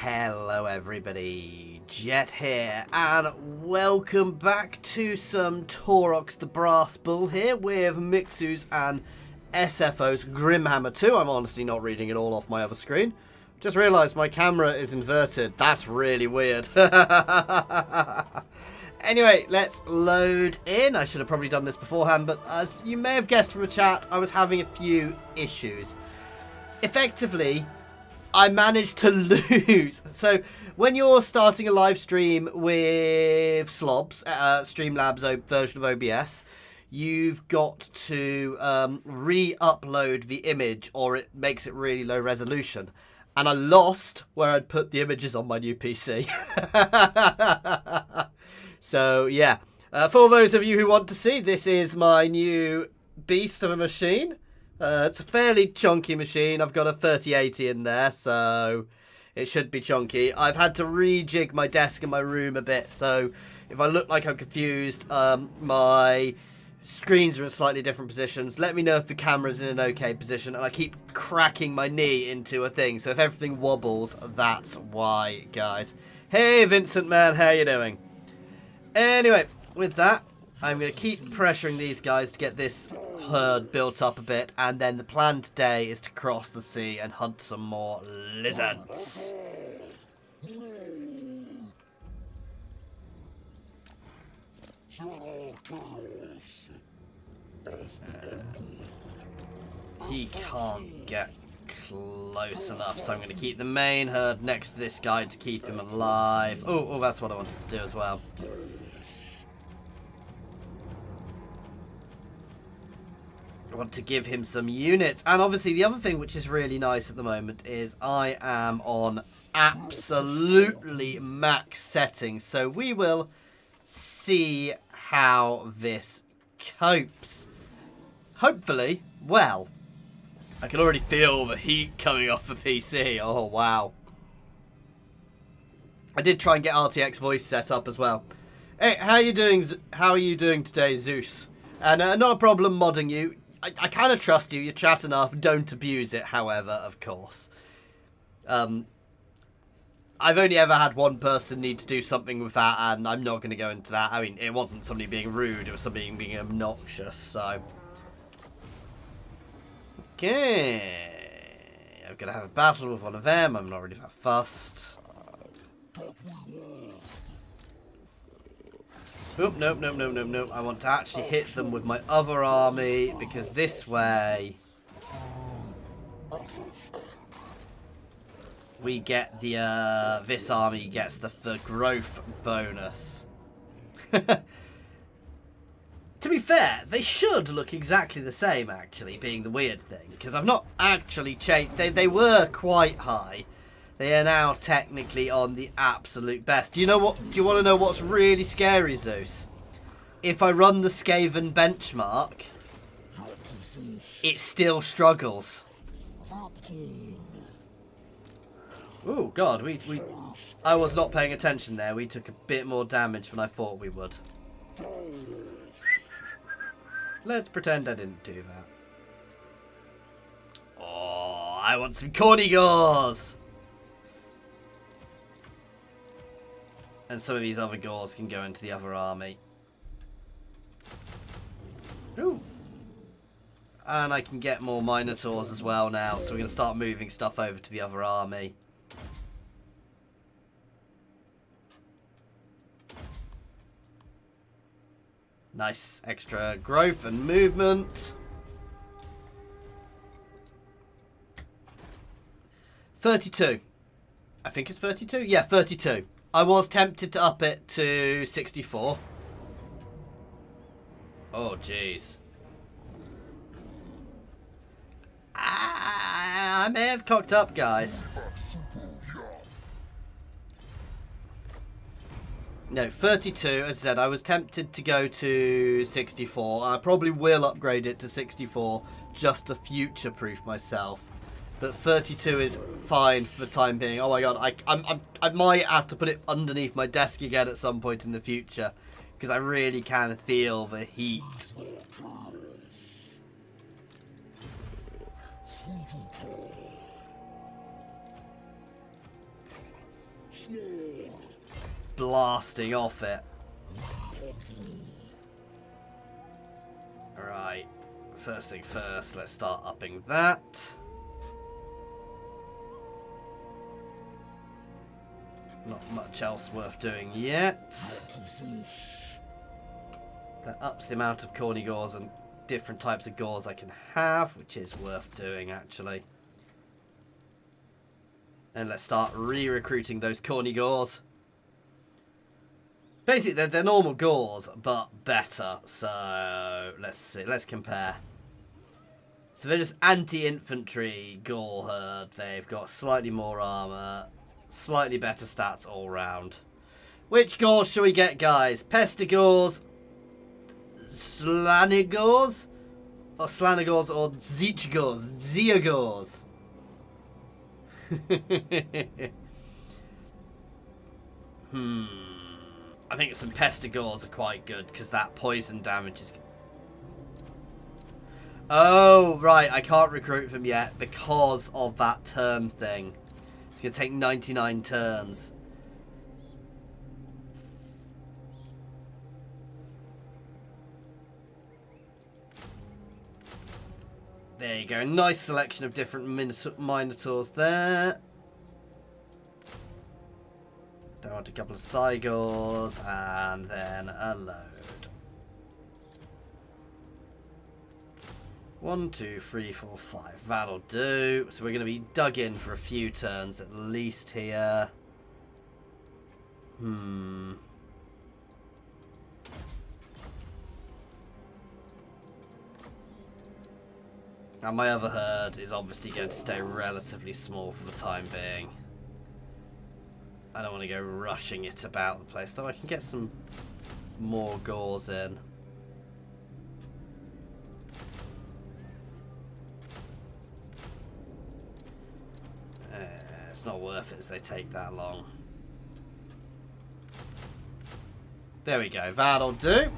Hello everybody, Jet here, and welcome back to some Taurox the Brass Bull here with Mixu's and SFO's Grimmhammer II. I'm honestly not reading it all off my other screen. Just realised my camera is inverted. That's really weird. Anyway, let's load in. I should have probably done this beforehand, but as you may have guessed from the chat, I was having a few issues. Effectively, I managed to lose. So when you're starting a live stream with Slobs, Streamlabs version of OBS, you've got to re-upload the image or it makes it really low resolution. And I lost where I'd put the images on my new PC. So yeah, for those of you who want to see, this is my new beast of a machine. It's a fairly chunky machine. I've got a 3080 in there, so it should be chunky. I've had to rejig my desk in my room a bit, so if I look like I'm confused, my screens are in slightly different positions. Let me know if the camera's in an okay position, and I keep cracking my knee into a thing, so if everything wobbles, that's why, guys. Hey, Vincent, man, how you doing? Anyway, with that, I'm going to keep pressuring these guys to get this herd built up a bit, and then the plan today is to cross the sea and hunt some more lizards. He can't get close enough, so I'm going to keep the main herd next to this guy to keep him alive. Oh, that's what I wanted to do as well. I want to give him some units. And obviously the other thing which is really nice at the moment is I am on absolutely max settings. So we will see how this copes. Hopefully well. I can already feel the heat coming off the PC. Oh wow. I did try and get RTX voice set up as well. Hey, how are you doing? How are you doing today, Zeus? And not a problem modding you. I kind of trust you. You chat enough. Don't abuse it, however, of course. I've only ever had one person need to do something with that, and I'm not going to go into that. I mean, it wasn't somebody being rude. It was somebody being obnoxious, so. Okay. I'm going to have a battle with one of them. I'm not really that fussed. Oop, nope. I want to actually hit them with my other army, because this way we get the, this army gets the growth bonus. To be fair, they should look exactly the same, actually, being the weird thing, because I've not actually changed. They were quite high. They are now technically on the absolute best. Do you know what? Do you want to know what's really scary, Zeus? If I run the Skaven Benchmark, it still struggles. Oh God, I was not paying attention there. We took a bit more damage than I thought we would. Let's pretend I didn't do that. Oh, I want some corny gores. And some of these other gores can go into the other army. Ooh. And I can get more Minotaurs as well now. So we're going to start moving stuff over to the other army. Nice extra growth and movement. 32. I think it's 32. Yeah, 32. I was tempted to up it to 64. Oh, jeez. I may have cocked up, guys. No, 32. As I said, I was tempted to go to 64. I probably will upgrade it to 64 just to future-proof myself. But 32 is fine for the time being. Oh my God, I might have to put it underneath my desk again at some point in the future, because I really can feel the heat. blasting off it. Alright, first thing first, let's start upping that. Not much else worth doing yet. That ups the amount of corny gauze and different types of gauze I can have, which is worth doing actually. And let's start re-recruiting those corny gauze. Basically, they're normal gauze, but better. So, let's see. Let's compare. So, they're just anti-infantry gore herd. They've got slightly more armor, slightly better stats all round. Which gauze should we get, guys? Pestigores, Slanigores, or Slanigores, or Zichgores, Ziagores? I think some Pestigores are quite good because that poison damage is... Oh, right. I can't recruit them yet because of that turn thing. It's going to take 99 turns. There you go. Nice selection of different Minotaurs there. Down want a couple of Cygors and then a load. 1, 2, 3, 4, 5. That'll do. So we're going to be dug in for a few turns at least here. And my other herd is obviously going to stay relatively small for the time being. I don't want to go rushing it about the place, though I can get some more gauze in. It's not worth it as they take that long. There we go, that'll do.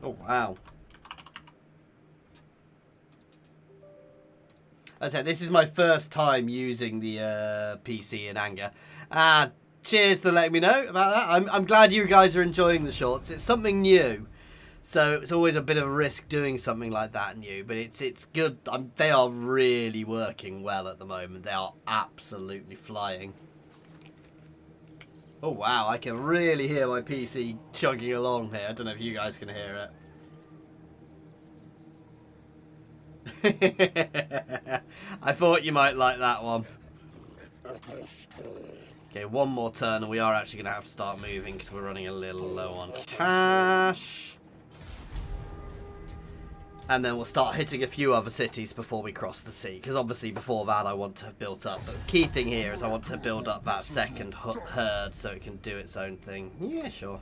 Oh, wow. As I said, this is my first time using the PC in anger. Cheers for letting me know about that. I'm glad you guys are enjoying the shorts. It's something new. So it's always a bit of a risk doing something like that new. But it's good. They are really working well at the moment. They are absolutely flying. Oh, wow. I can really hear my PC chugging along here. I don't know if you guys can hear it. I thought you might like that one. Okay, one more turn and we are actually going to have to start moving because we're running a little low on cash. And then we'll start hitting a few other cities before we cross the sea. Because obviously before that I want to have built up. But the key thing here is I want to build up that second herd so it can do its own thing. Yeah, sure.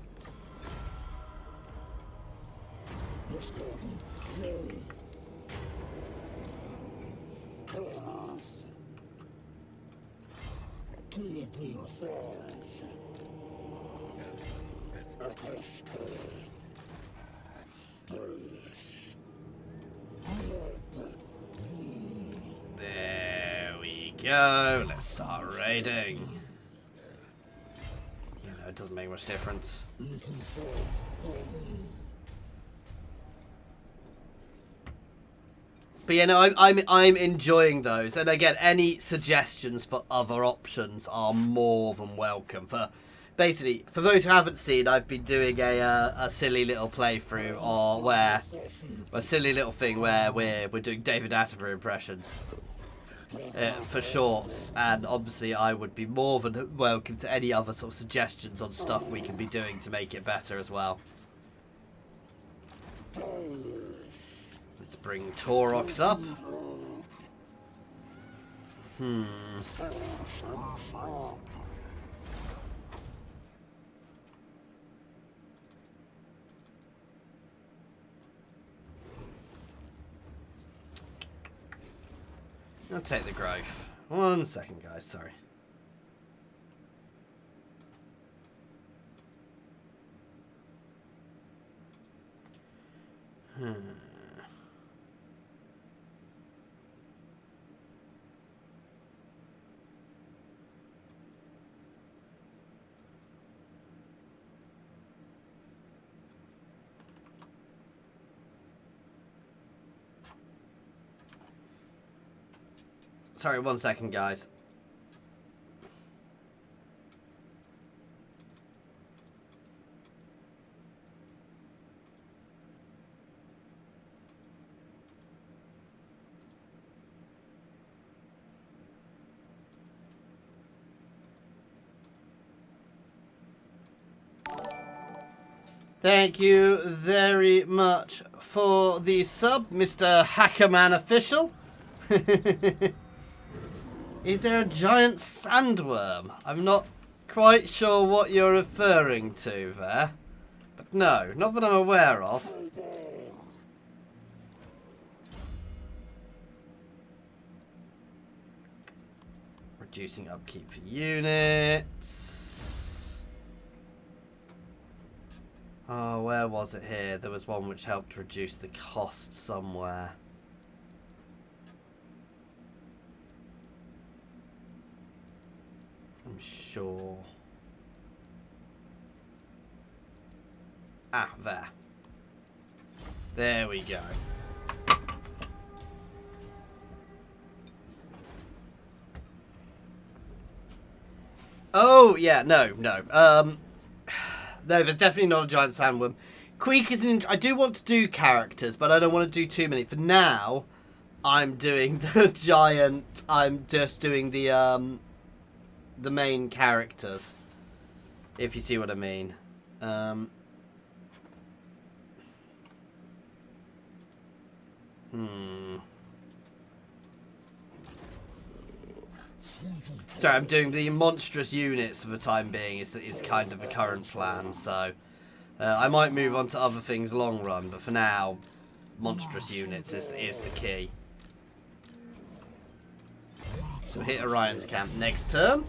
There we go. Let's start raiding. You know, it doesn't make much difference. But yeah, no, I'm enjoying those. And again, any suggestions for other options are more than welcome. Basically, for those who haven't seen, I've been doing a silly little playthrough, or a silly little thing where we're doing David Attenborough impressions for shorts. And obviously, I would be more than welcome to any other sort of suggestions on stuff we can be doing to make it better as well. Let's bring Taurox up. I'll take the growth. 1 second, guys, sorry. Sorry, 1 second, guys. Thank you very much for the sub, Mr. Hackerman Official. Is there a giant sandworm? I'm not quite sure what you're referring to there. But no, not that I'm aware of. Reducing upkeep for units. Oh, where was it here? There was one which helped reduce the cost somewhere. I'm sure. Ah, there. There we go. Oh, yeah, no. No, there's definitely not a giant sandworm. Queek is I do want to do characters, but I don't want to do too many. For now, I'm doing the giant. I'm just doing the main characters. If you see what I mean. Sorry, I'm doing the monstrous units for the time being. Is kind of the current plan. So I might move on to other things long run, but for now, monstrous units is the key. So hit Orion's camp next turn.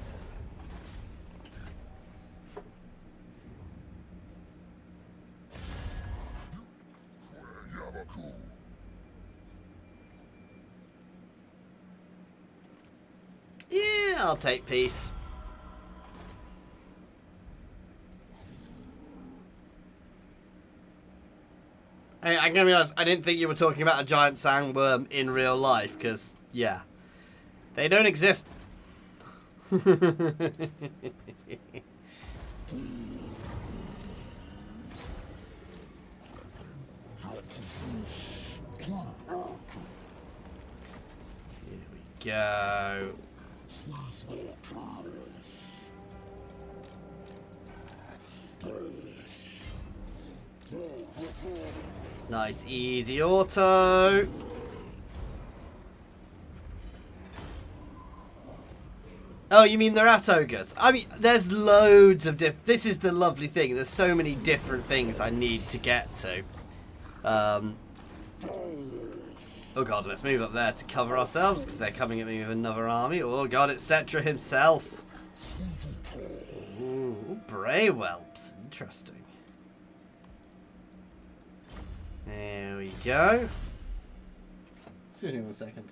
Yeah, I'll take peace. I'm gonna be honest, I didn't think you were talking about a giant sandworm in real life, because, yeah. They don't exist. Here we go. Nice, easy auto. Oh, you mean they're at ogres? I mean, there's loads of this is the lovely thing. There's so many different things I need to get to. Oh god, let's move up there to cover ourselves because they're coming at me with another army. Oh god, it's Cetra himself. Ooh, Bray Whelps. Interesting. There we go. Excuse me 1 second.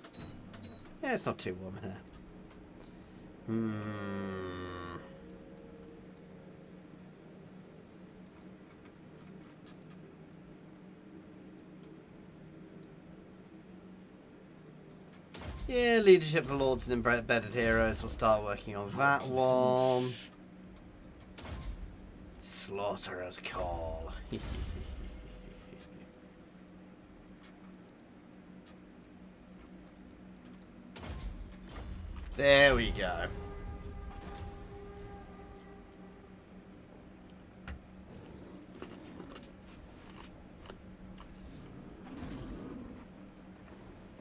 Yeah, it's not too warm in here. Yeah, leadership for lords and embedded heroes. We'll start working on that one. Slaughterer's Call. There we go.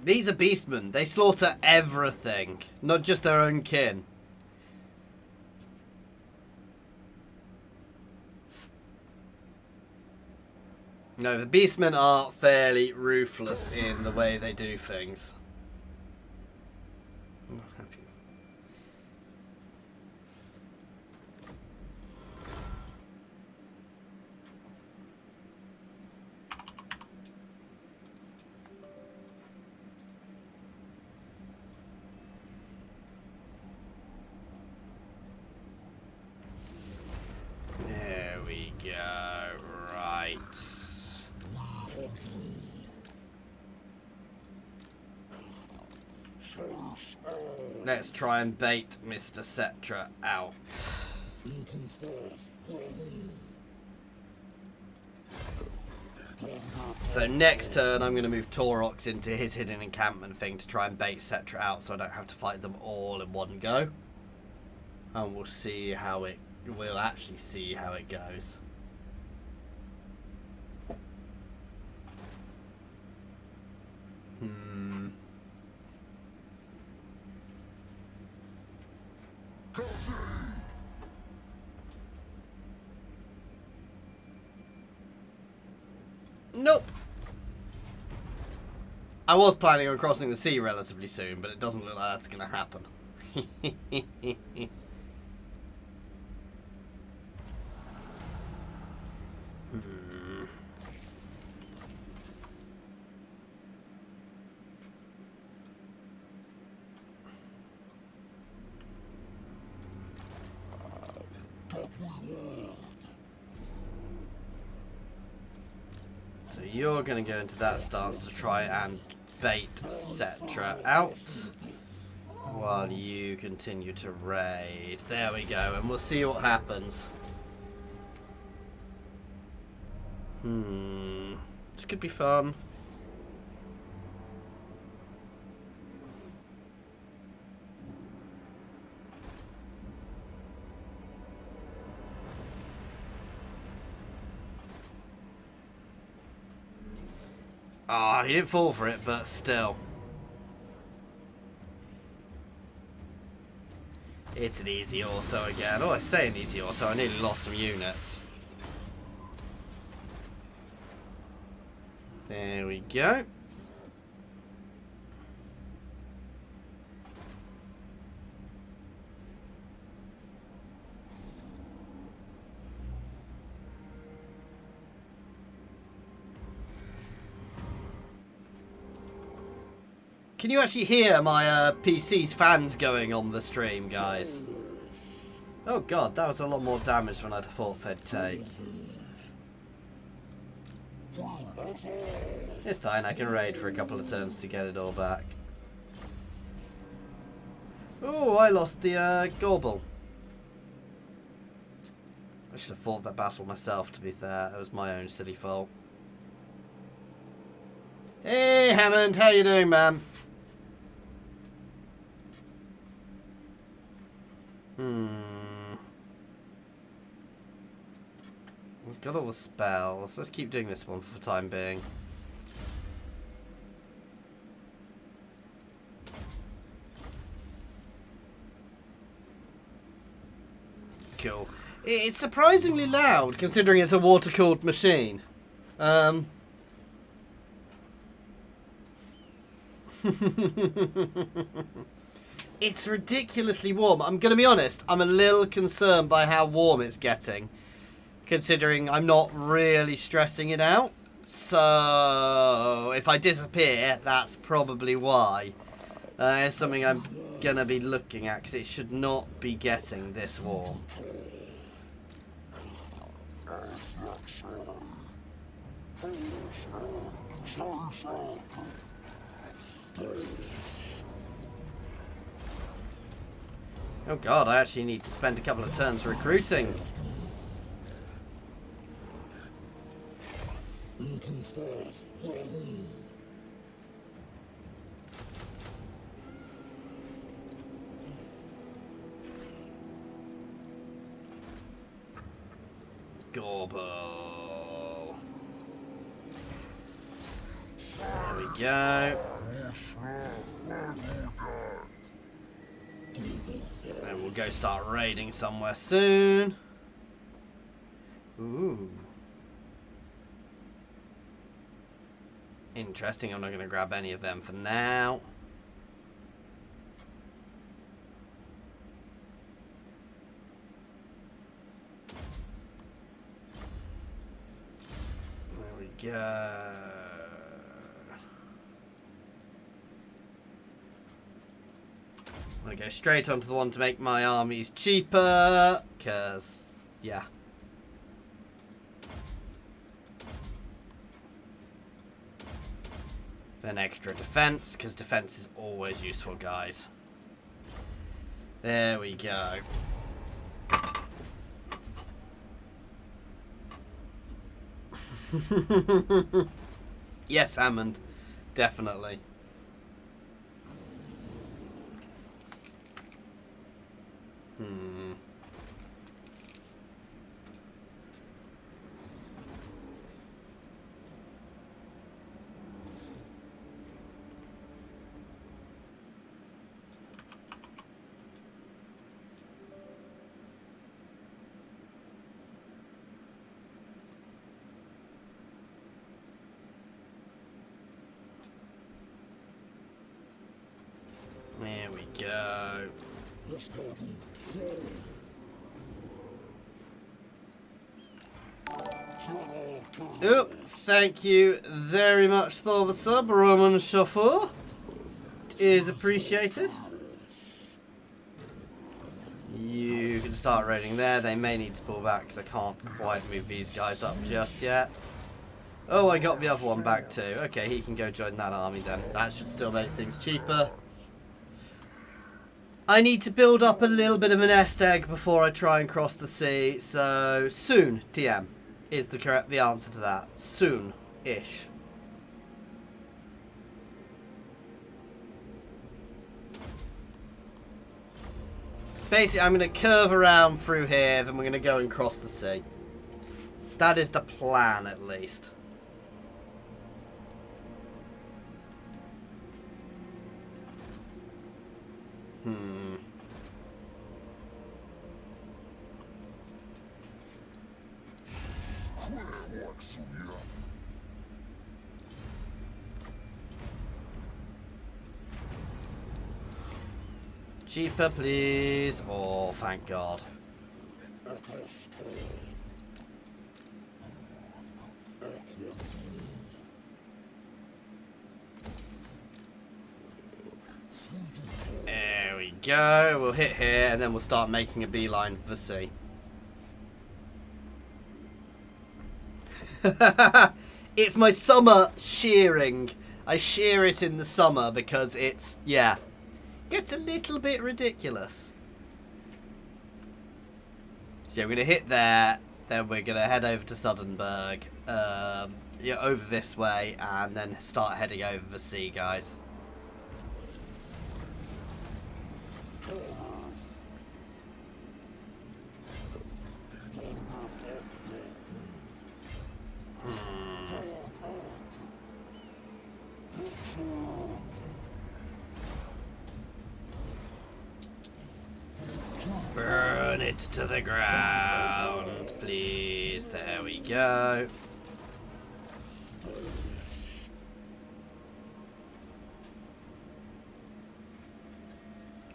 These are Beastmen. They slaughter everything, not just their own kin. No, the Beastmen are fairly ruthless in the way they do things. I'm not happy. There we go. Right. Let's try and bait Mr. Cetra out. So next turn I'm going to move Taurox into his hidden encampment thing to try and bait Cetra out so I don't have to fight them all in one go. And we'll see how it... We'll actually see how it goes. Nope. I was planning on crossing the sea relatively soon, but it doesn't look like that's going to happen. So you're going to go into that stance to try and bait Cetra out while you continue to raid. There we go, and we'll see what happens. This could be fun. Ah, he didn't fall for it, but still. It's an easy auto again. Oh, I say an easy auto. I nearly lost some units. There we go. Can you actually hear my PC's fans going on the stream, guys? Oh god, that was a lot more damage than I thought they'd take. It's fine, I can raid for a couple of turns to get it all back. Oh, I lost the Gobble. I should have fought that battle myself, to be fair. It was my own silly fault. Hey, Hammond, how you doing, man? We've got all the spells. Let's keep doing this one for the time being. Cool. It's surprisingly loud considering it's a water-cooled machine. It's ridiculously warm. I'm going to be honest, I'm a little concerned by how warm it's getting, considering I'm not really stressing it out. So, if I disappear, that's probably why. It's something I'm going to be looking at, because it should not be getting this warm. Oh god, I actually need to spend a couple of turns recruiting. Gobble. There we go. And we'll go start raiding somewhere soon. Ooh. Interesting, I'm not going to grab any of them for now. There we go. I'm going to go straight onto the one to make my armies cheaper, because, yeah. Then extra defense, because defense is always useful, guys. There we go. Yes, Hammond. Definitely. There we go. Oh, thank you very much for the sub, Roman Chauffeur. It is appreciated. You can start raiding there. They may need to pull back because I can't quite move these guys up just yet. Oh, I got the other one back too. Okay, he can go join that army then. That should still make things cheaper. I need to build up a little bit of a nest egg before I try and cross the sea. So, soon, TM, is the answer to that. Soon-ish. Basically, I'm going to curve around through here, then we're going to go and cross the sea. That is the plan, at least. Cheaper, please. Oh, thank God. There we go. We'll hit here and then we'll start making a beeline for the sea. It's my summer shearing. I shear it in the summer because it's, yeah, gets a little bit ridiculous. So we're going to hit there, then we're going to head over to Sundering, yeah, over this way, and then start heading over the sea, guys. Burn it to the ground, please. There we go.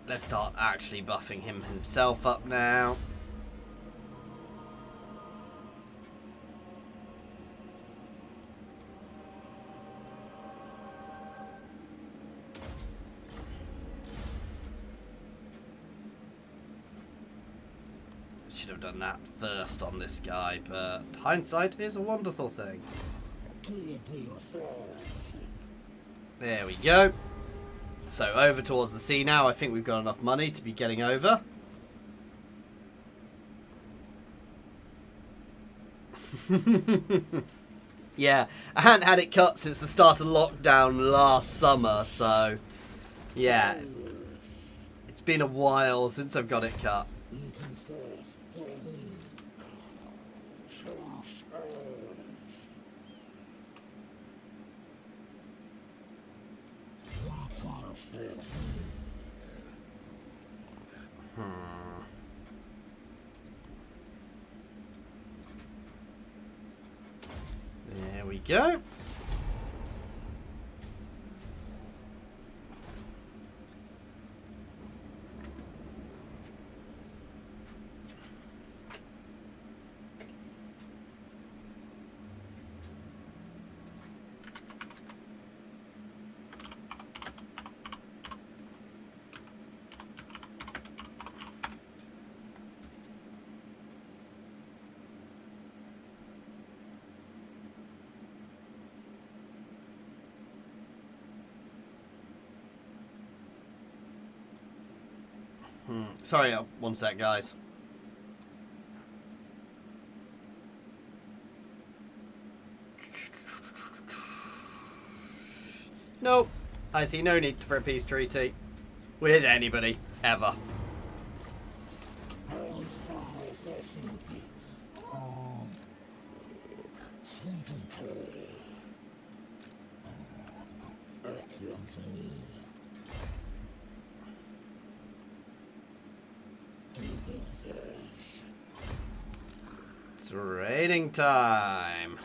Let's start actually buffing him himself up now. Should have done that first on this guy, but hindsight is a wonderful thing. There we go. So over towards the sea now. I think we've got enough money to be getting over. Yeah, I hadn't had it cut since the start of lockdown last summer, so yeah, it's been a while since I've got it cut. There we go. Sorry, one sec, guys. Nope. I see no need for a peace treaty with anybody, ever. It's raiding time.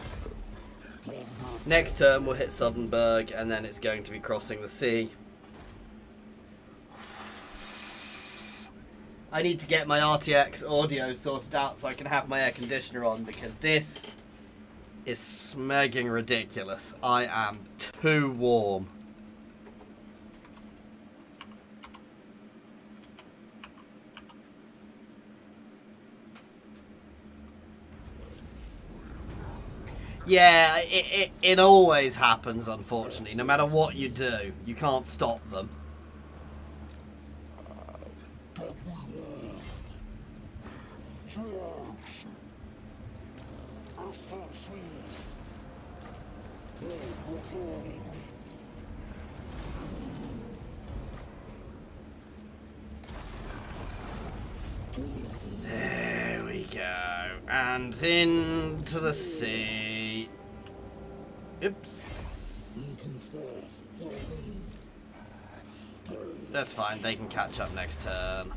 Next turn we'll hit Sundering, and then it's going to be crossing the sea. I need to get my RTX audio sorted out so I can have my air conditioner on, because this is smegging ridiculous. I am too warm. Yeah, it always happens, unfortunately. No matter what you do, you can't stop them. There we go. And into the sea. Oops. That's fine, they can catch up next turn.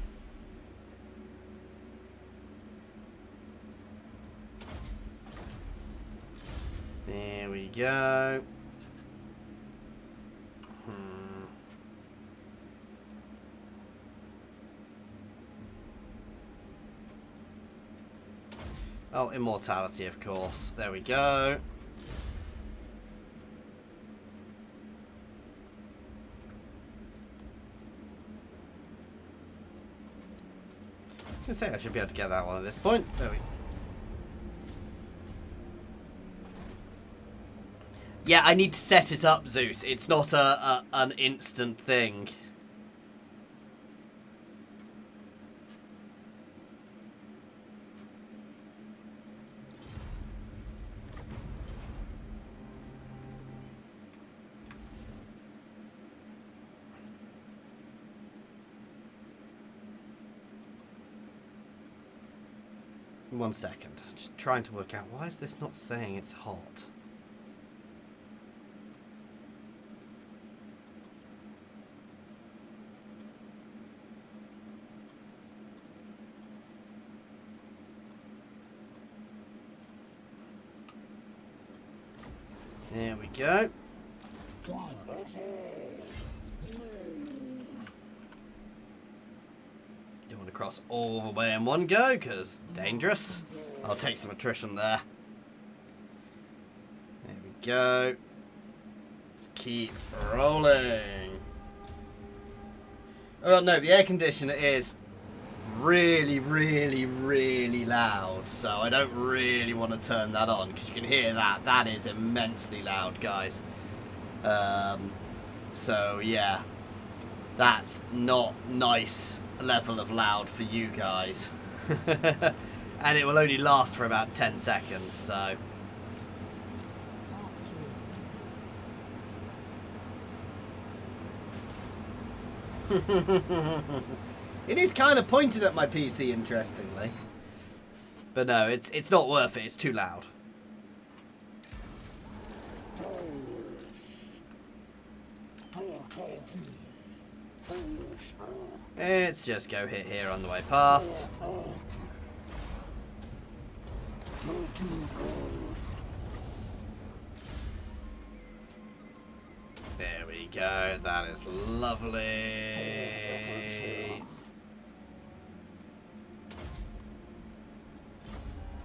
There we go. Oh, immortality, of course. There we go. I was gonna say I should be able to get that one at this point. There we go. Yeah, I need to set it up, Zeus. It's not an instant thing. One second. Just trying to work out, why is this not saying it's hot? There we go. Don't want to cross all the way in one go, because dangerous. I'll take some attrition there. There we go. Let's keep rolling. Oh no, the air conditioner is really, really, really loud, so I don't really want to turn that on, because you can hear that. That is immensely loud, guys. So yeah, that's not nice level of loud for you guys. And it will only last for about 10 seconds, so it is kind of pointed at my PC, interestingly. But no, it's not worth it. It's too loud. Let's just go hit here on the way past. There we go. That is lovely.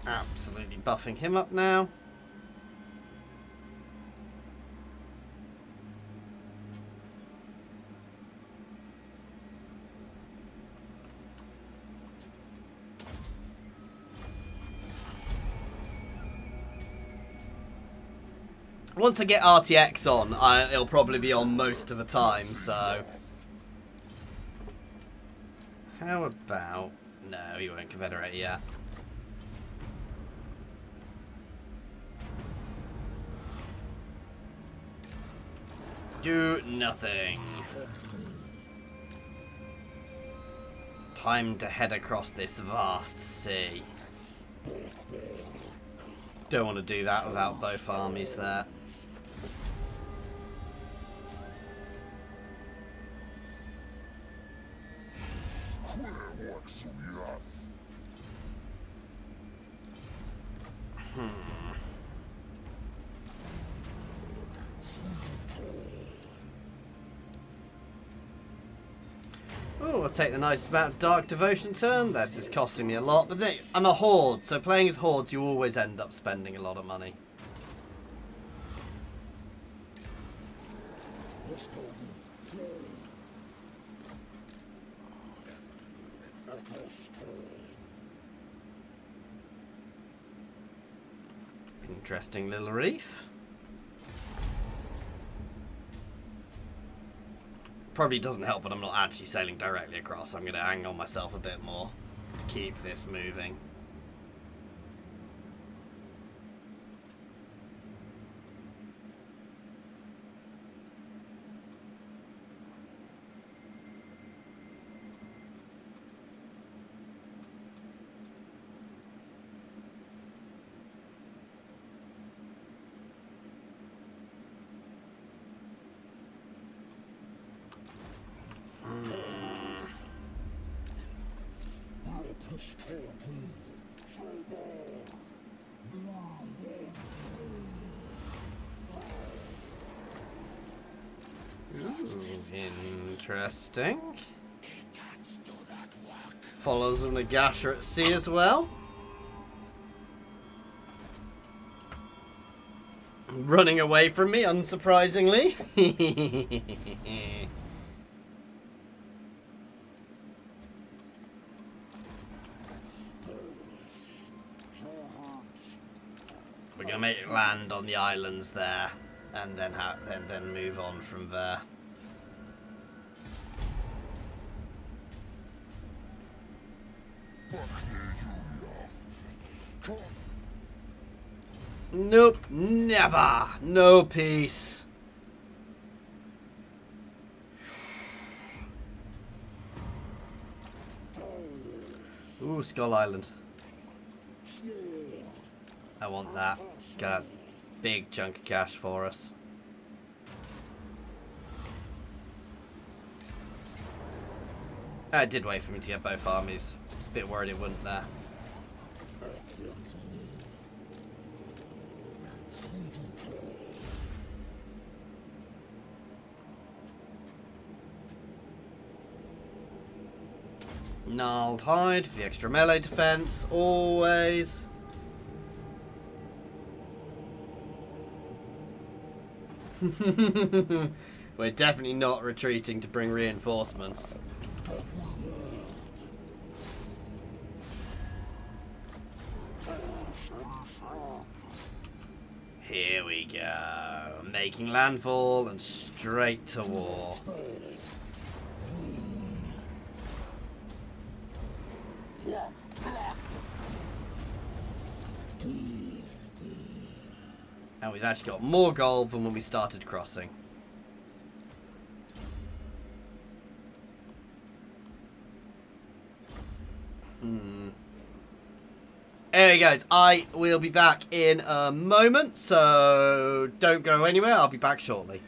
Absolutely buffing him up now. Once I get RTX on, it'll probably be on most of the time, so... How about... No, he won't confederate yet. Do nothing. Time to head across this vast sea. Don't want to do that without both armies there. Oh, I'll take the nice amount of Dark Devotion turn. That is costing me a lot, but I'm a Horde, so playing as Hordes you always end up spending a lot of money. Interesting little reef. Probably doesn't help that I'm not actually sailing directly across. I'm going to hang on myself a bit more to keep this moving. Interesting. Follows of Nagasha at sea as well. Running away from me, unsurprisingly. We're gonna make it land on the islands there, and then move on from there. Nope, never. No peace. Ooh, Skull Island. I want that. That's a big chunk of cash for us. I did wait for me to get both armies. I was a bit worried it wouldn't there. Gnarled Hide for the extra melee defense, always. We're definitely not retreating to bring reinforcements. Here we go. Making landfall and straight to war. And we've actually got more gold than when we started crossing. Anyway guys, I will be back in a moment, so don't go anywhere, I'll be back shortly.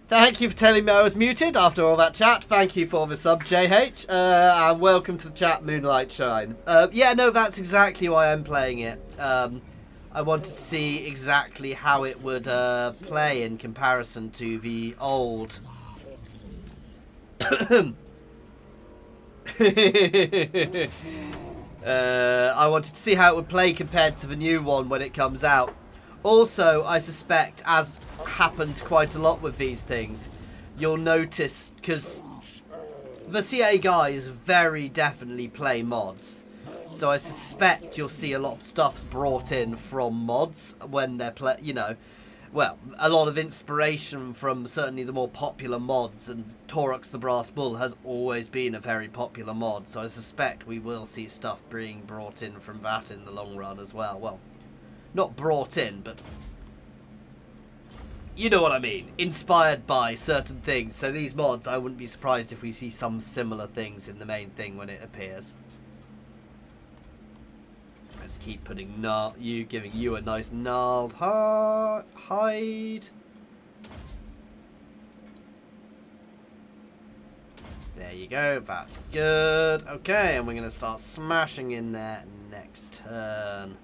Thank you for telling me I was muted after all that chat. Thank you for the sub, JH. And welcome to the chat, Moonlight Shine. Yeah, no, that's exactly why I'm playing it. I wanted to see exactly how it would play in comparison to the old. I wanted to see how it would play compared to the new one when it comes out. Also, I suspect, as happens quite a lot with these things, you'll notice, because the CA guys very definitely play mods. So I suspect you'll see a lot of stuff brought in from mods when they're well, a lot of inspiration from certainly the more popular mods, and Taurox the Brass Bull has always been a very popular mod, so I suspect we will see stuff being brought in from that in the long run as well. Well, not brought in, but you know what I mean. Inspired by certain things. So these mods, I wouldn't be surprised if we see some similar things in the main thing when it appears. Let's keep putting giving you a nice gnarled hide. There you go. That's good. Okay, and we're going to start smashing in there next turn.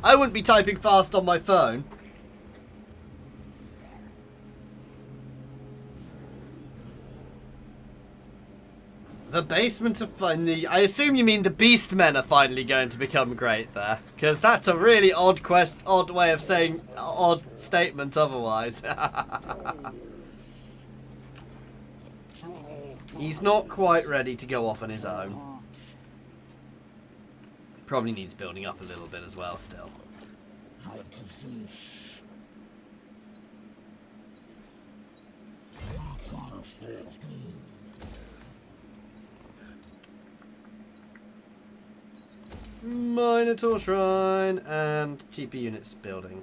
I wouldn't be typing fast on my phone. The basement of finally. I assume you mean the Beastmen are finally going to become great there, because that's a really odd way of saying odd statement otherwise. He's not quite ready to go off on his own. Probably needs building up a little bit as well still. Minotaur Shrine and cheaper units building.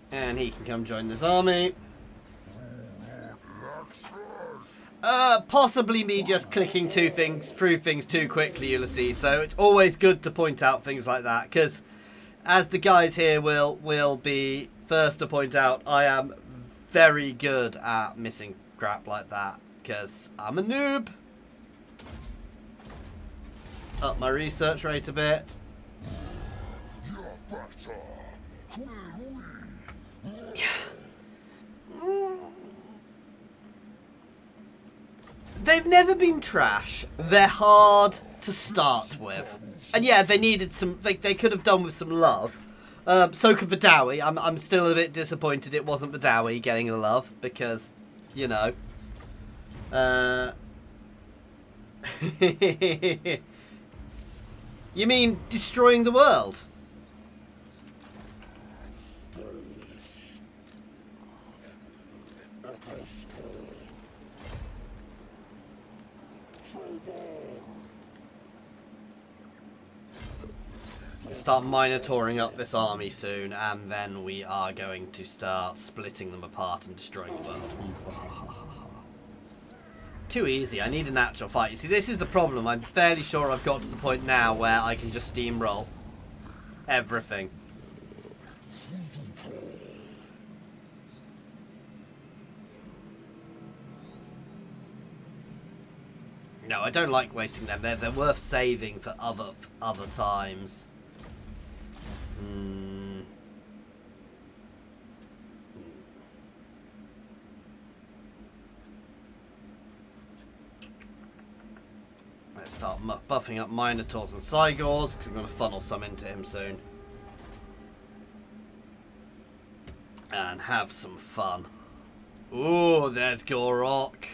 And he can come join this army. Possibly me just clicking through things too quickly, Ulysses. So it's always good to point out things like that, because as the guys here will be first to point out, I am very good at missing crap like that, because I'm a noob. Let's up my research rate a bit. They've never been trash. They're hard to start with. And yeah, they needed some, they could have done with some love. So could the Dowie. I'm still a bit disappointed it wasn't the Dowie getting the love, because, you know. You mean destroying the world? Start minotouring up this army soon, and then we are going to start splitting them apart and destroying the world. Too easy. I need an actual fight. You see, this is the problem. I'm fairly sure I've got to the point now where I can just steamroll everything. No, I don't like wasting them. They're worth saving for other times. Let's start buffing up Minotaurs and Cygors, because I'm going to funnel some into him soon. And have some fun. Ooh, there's Gorok.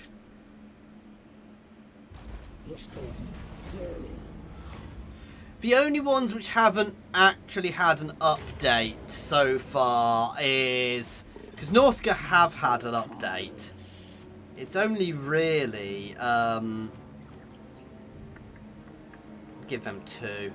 The only ones which haven't actually had an update so far is... because Norska have had an update. It's only really... give them 2.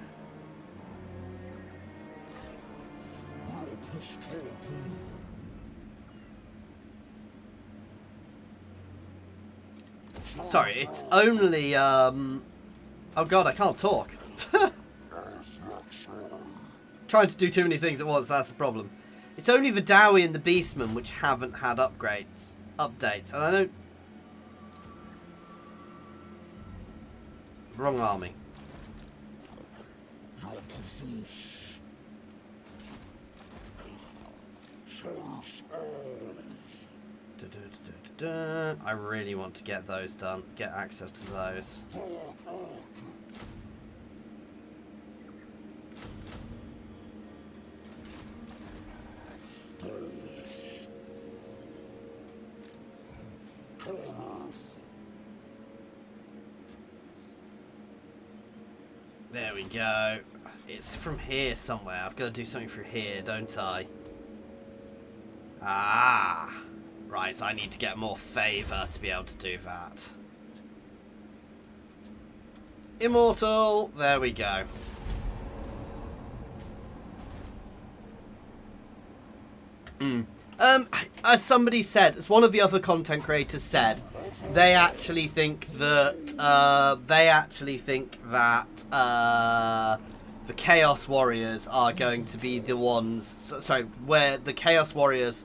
Sorry, it's only... oh god, I can't talk. Trying to do too many things at once, that's the problem. It's only the Dowie and the Beastmen which haven't had updates. And I don't... Wrong army. I really want to get those done. Get access to those. There we go. It's from here somewhere. I've got to do something through here, don't I? Ah. Right, so I need to get more favour to be able to do that. Immortal. There we go. As somebody said, as one of the other content creators said, they actually think that the Chaos Warriors are going to be the ones. Sorry, where the Chaos Warriors,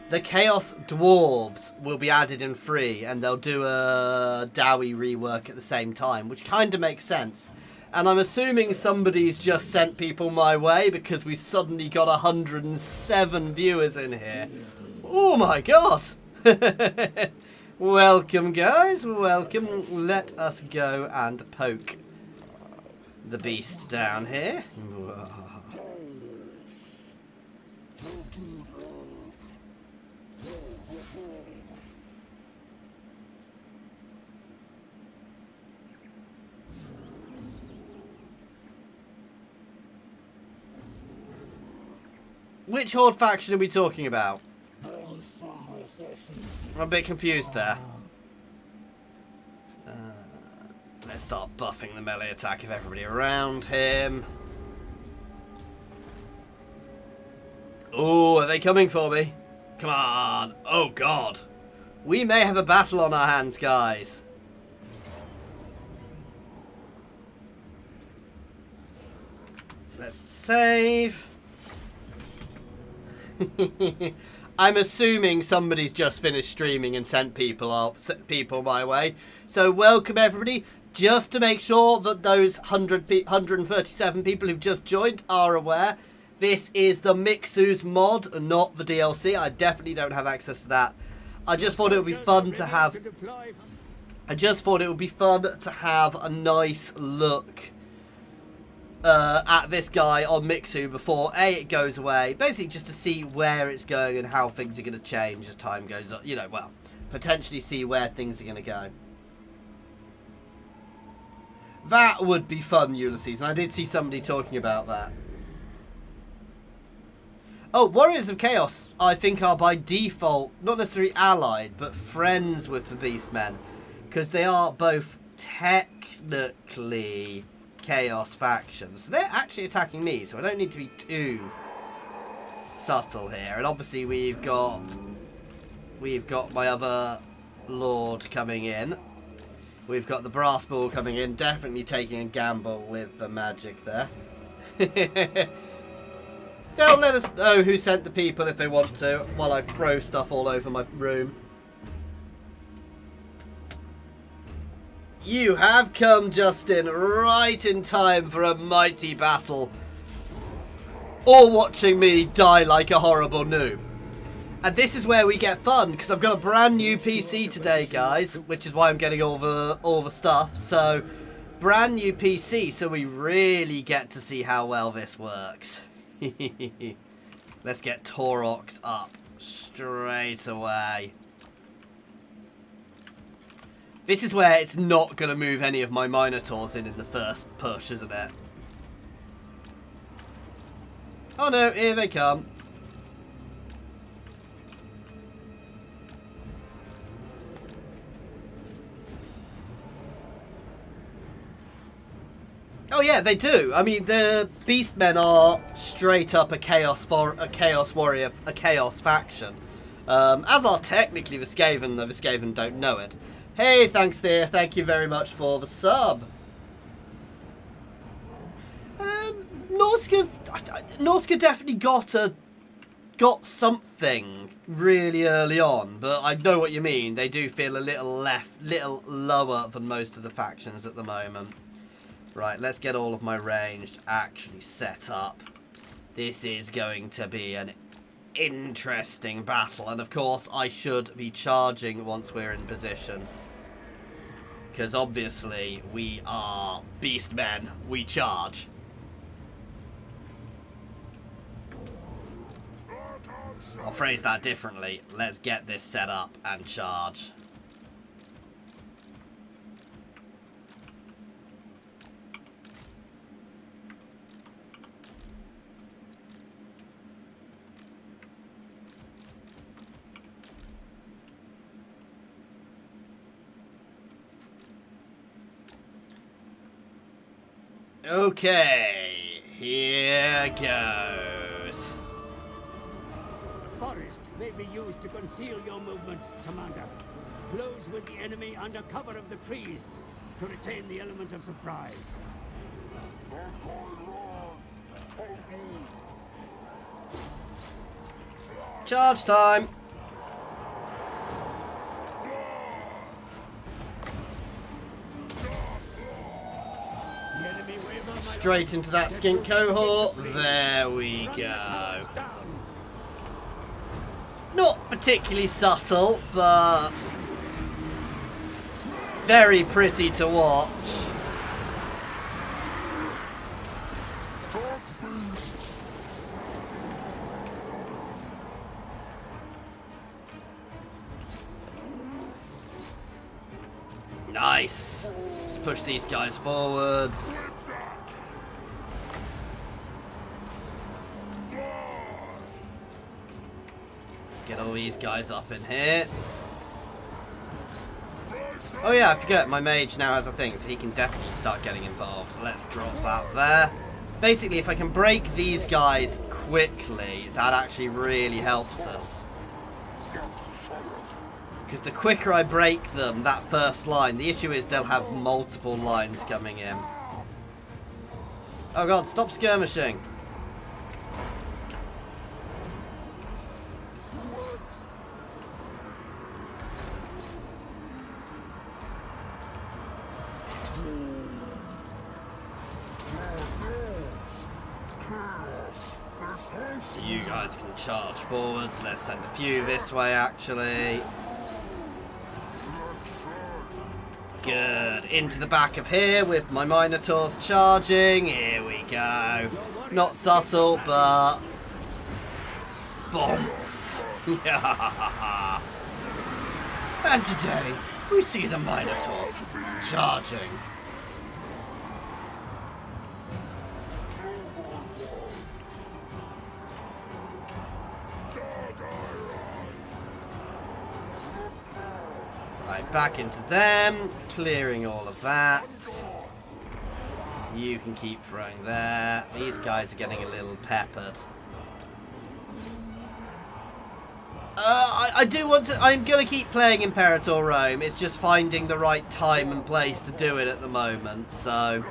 the Chaos Dwarves will be added in free, and they'll do a Dowie rework at the same time, which kind of makes sense. And I'm assuming somebody's just sent people my way because we suddenly got 107 viewers in here. Oh my god! Welcome, guys. Welcome. Let us go and poke the beast down here. Which Horde faction are we talking about? I'm a bit confused there. Let's start buffing the melee attack of everybody around him. Oh, are they coming for me? Come on. Oh, God. We may have a battle on our hands, guys. Let's save. I'm assuming somebody's just finished streaming and sent people my way. So welcome everybody. Just to make sure that those 137 people who've just joined are aware, this is the Mixu's mod, not the DLC. I definitely don't have access to that. I just thought it would be fun to have. I just thought it would be fun to have a nice look at this guy on Mixu before it goes away, basically just to see where it's going and how things are going to change as time goes on, you know, well, potentially see where things are going to go. That would be fun, Ulysses, and I did see somebody talking about that. Oh, Warriors of Chaos, I think, are by default not necessarily allied, but friends with the Beastmen, because they are both technically Chaos factions. So they're actually attacking me, so I don't need to be too subtle here. And obviously we've got my other Lord coming in. We've got the Brass Bull coming in, definitely taking a gamble with the magic there. They'll let us know who sent the people if they want to, while I throw stuff all over my room. You have come, Justin, right in time for a mighty battle. Or watching me die like a horrible noob. And this is where we get fun, because I've got a brand new PC today, guys, which is why I'm getting all the stuff. So, brand new PC, so we really get to see how well this works. Let's get Taurox up straight away. This is where it's not going to move any of my Minotaurs in the first push, isn't it? Oh no, here they come. Oh yeah, they do. I mean, the Beastmen are straight up a chaos warrior, a chaos faction. As are technically the Skaven, though the Skaven don't know it. Hey, thanks there. Thank you very much for the sub. Norska definitely got something really early on, but I know what you mean. They do feel a little lower than most of the factions at the moment. Right, let's get all of my ranged actually set up. This is going to be an interesting battle, and of course I should be charging once we're in position. Because obviously we are Beastmen, we charge. I'll phrase that differently. Let's get this set up and charge. Okay, here goes. The forest may be used to conceal your movements, Commander. Close with the enemy under cover of the trees to retain the element of surprise. Charge time. Straight into that skink cohort. There we go. Not particularly subtle, but very pretty to watch. Nice. Let's push these guys forwards. Get all these guys up in here. Oh yeah, I forget, my mage now has a thing, so he can definitely start getting involved. Let's drop that there. Basically, if I can break these guys quickly, that actually really helps us. Because the quicker I break them, that first line, the issue is they'll have multiple lines coming in. Oh god, stop skirmishing. You guys can charge forwards. Let's send a few this way, actually. Good. Into the back of here with my Minotaurs charging. Here we go. Not subtle, but... Boom. Yeah. And today, we see the Minotaurs charging. Right, back into them. Clearing all of that. You can keep throwing there. These guys are getting a little peppered. I do want to... I'm going to keep playing Imperator Rome. It's just finding the right time and place to do it at the moment. So...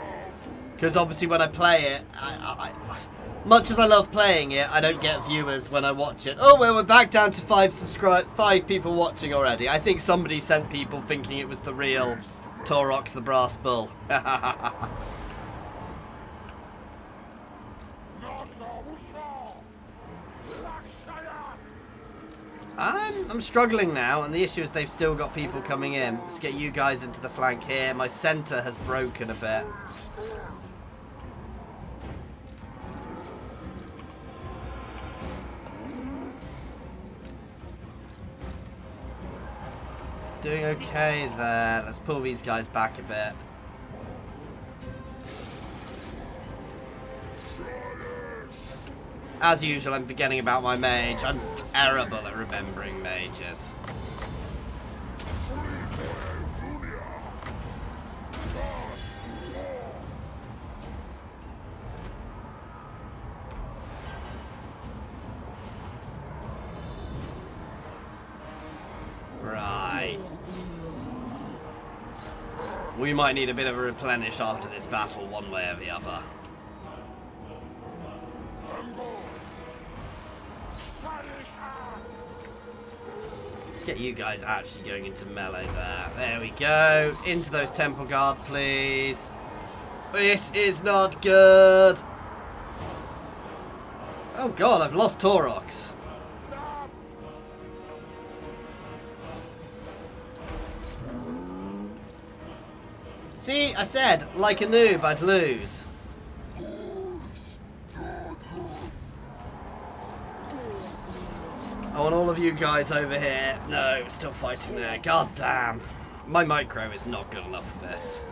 Because obviously when I play it... much as I love playing it, I don't get viewers when I watch it. Oh, well, we're back down to 5 people watching already. I think somebody sent people thinking it was the real Taurox the Brass Bull. I'm struggling now, and the issue is they've still got people coming in. Let's get you guys into the flank here. My centre has broken a bit. Doing okay there. Let's pull these guys back a bit. As usual, I'm forgetting about my mage. I'm terrible at remembering mages. Right. We might need a bit of a replenish after this battle, one way or the other. Let's get you guys actually going into melee there. There we go. Into those temple guard, please. This is not good. Oh god, I've lost Taurox. See, I said, like a noob, I'd lose. I want all of you guys over here. No, still fighting there. God damn. My micro is not good enough for this.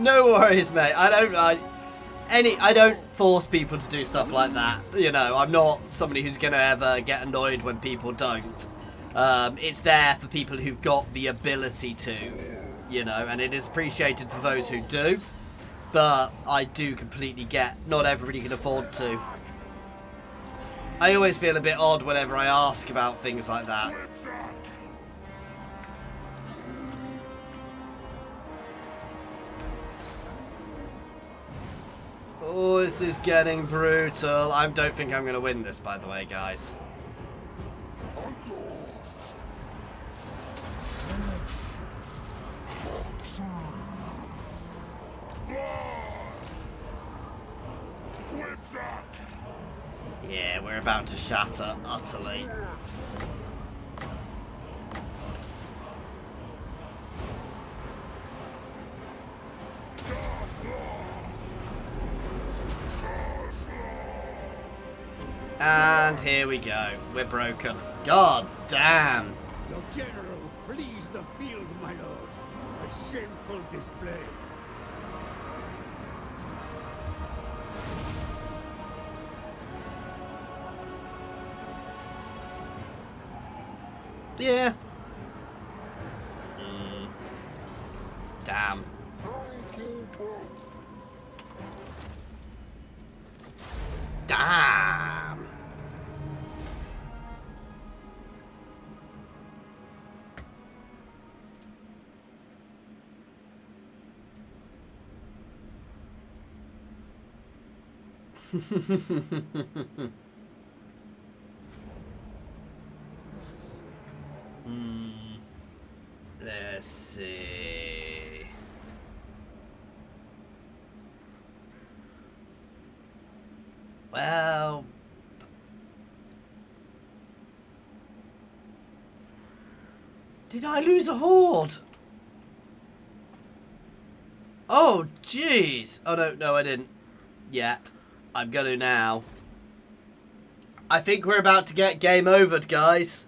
No worries, mate. I don't force people to do stuff like that. You know, I'm not somebody who's gonna ever get annoyed when people don't. It's there for people who've got the ability to, you know, and it is appreciated for those who do. But I do completely get not everybody can afford to. I always feel a bit odd whenever I ask about things like that. Oh, this is getting brutal. I don't think I'm going to win this, by the way, guys. Yeah, we're about to shatter utterly. And here we go. We're broken. God damn. Your general flees the field, my lord. A shameful display. Yeah. Damn. Damn. Let's see. Well, Did I lose a horde? Oh, jeez. Oh, no, I didn't. Yet. I'm gonna now. I think we're about to get game overed, guys.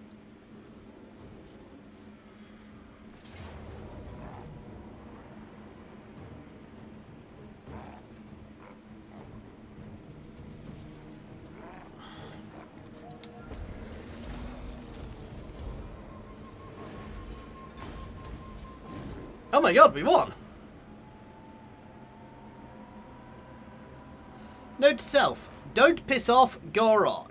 Oh my god, we won! Note to self, don't piss off Gorok.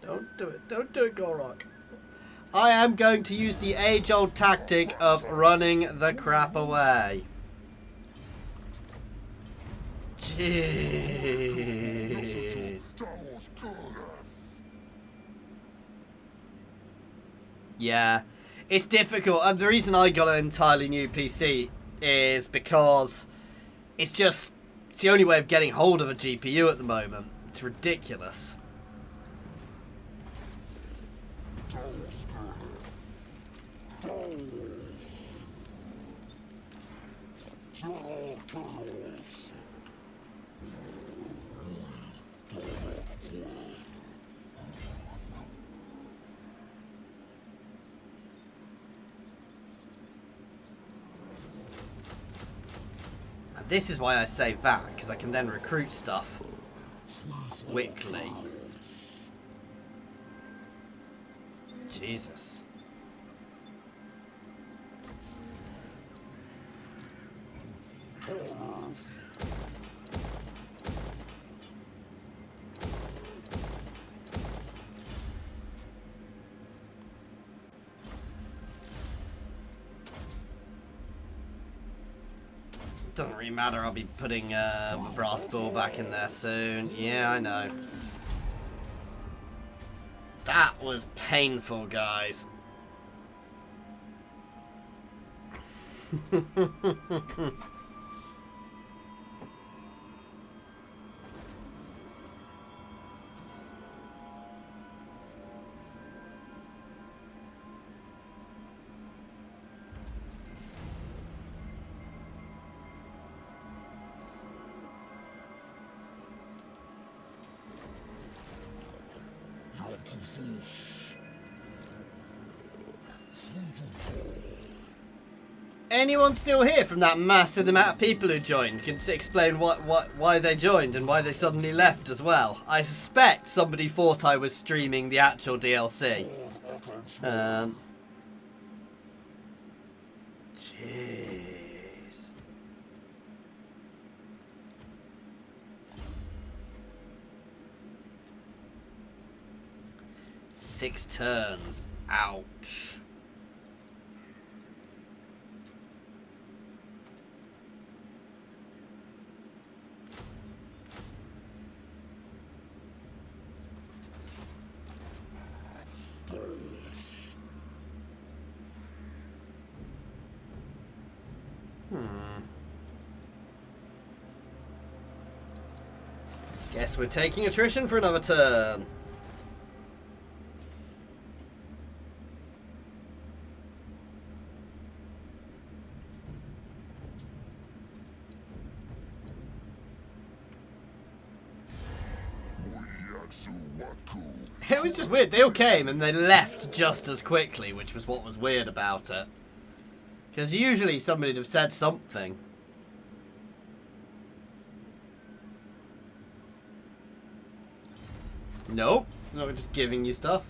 Don't do it, Gorok. I am going to use the age-old tactic of running the crap away. Jeez. Yeah, it's difficult. And the reason I got an entirely new PC is because it's the only way of getting hold of a GPU at the moment. It's ridiculous. This is why I say that, because I can then recruit stuff quickly. Jesus. Doesn't really matter, I'll be putting Brass Bull back in there soon. Yeah, I know. That was painful, guys. Anyone still here from that massive amount of people who joined? Can explain why they joined and why they suddenly left as well? I suspect somebody thought I was streaming the actual DLC. Jeez. Six turns. Ouch. Guess we're taking attrition for another turn. It was just weird. They all came and they left just as quickly, which was what was weird about it. Because usually somebody would have said something. Nope. No, we're just giving you stuff.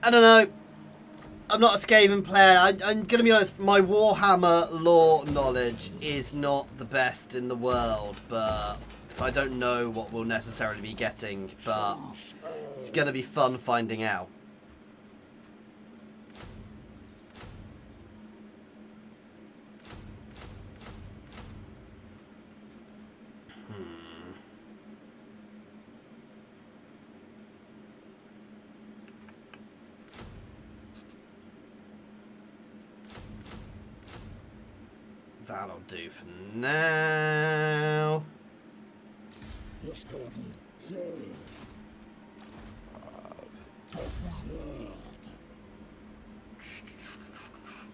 I don't know. I'm not a Skaven player. I'm going to be honest, my Warhammer lore knowledge is not the best in the world, but so I don't know what we'll necessarily be getting, but it's going to be fun finding out. That'll do for now.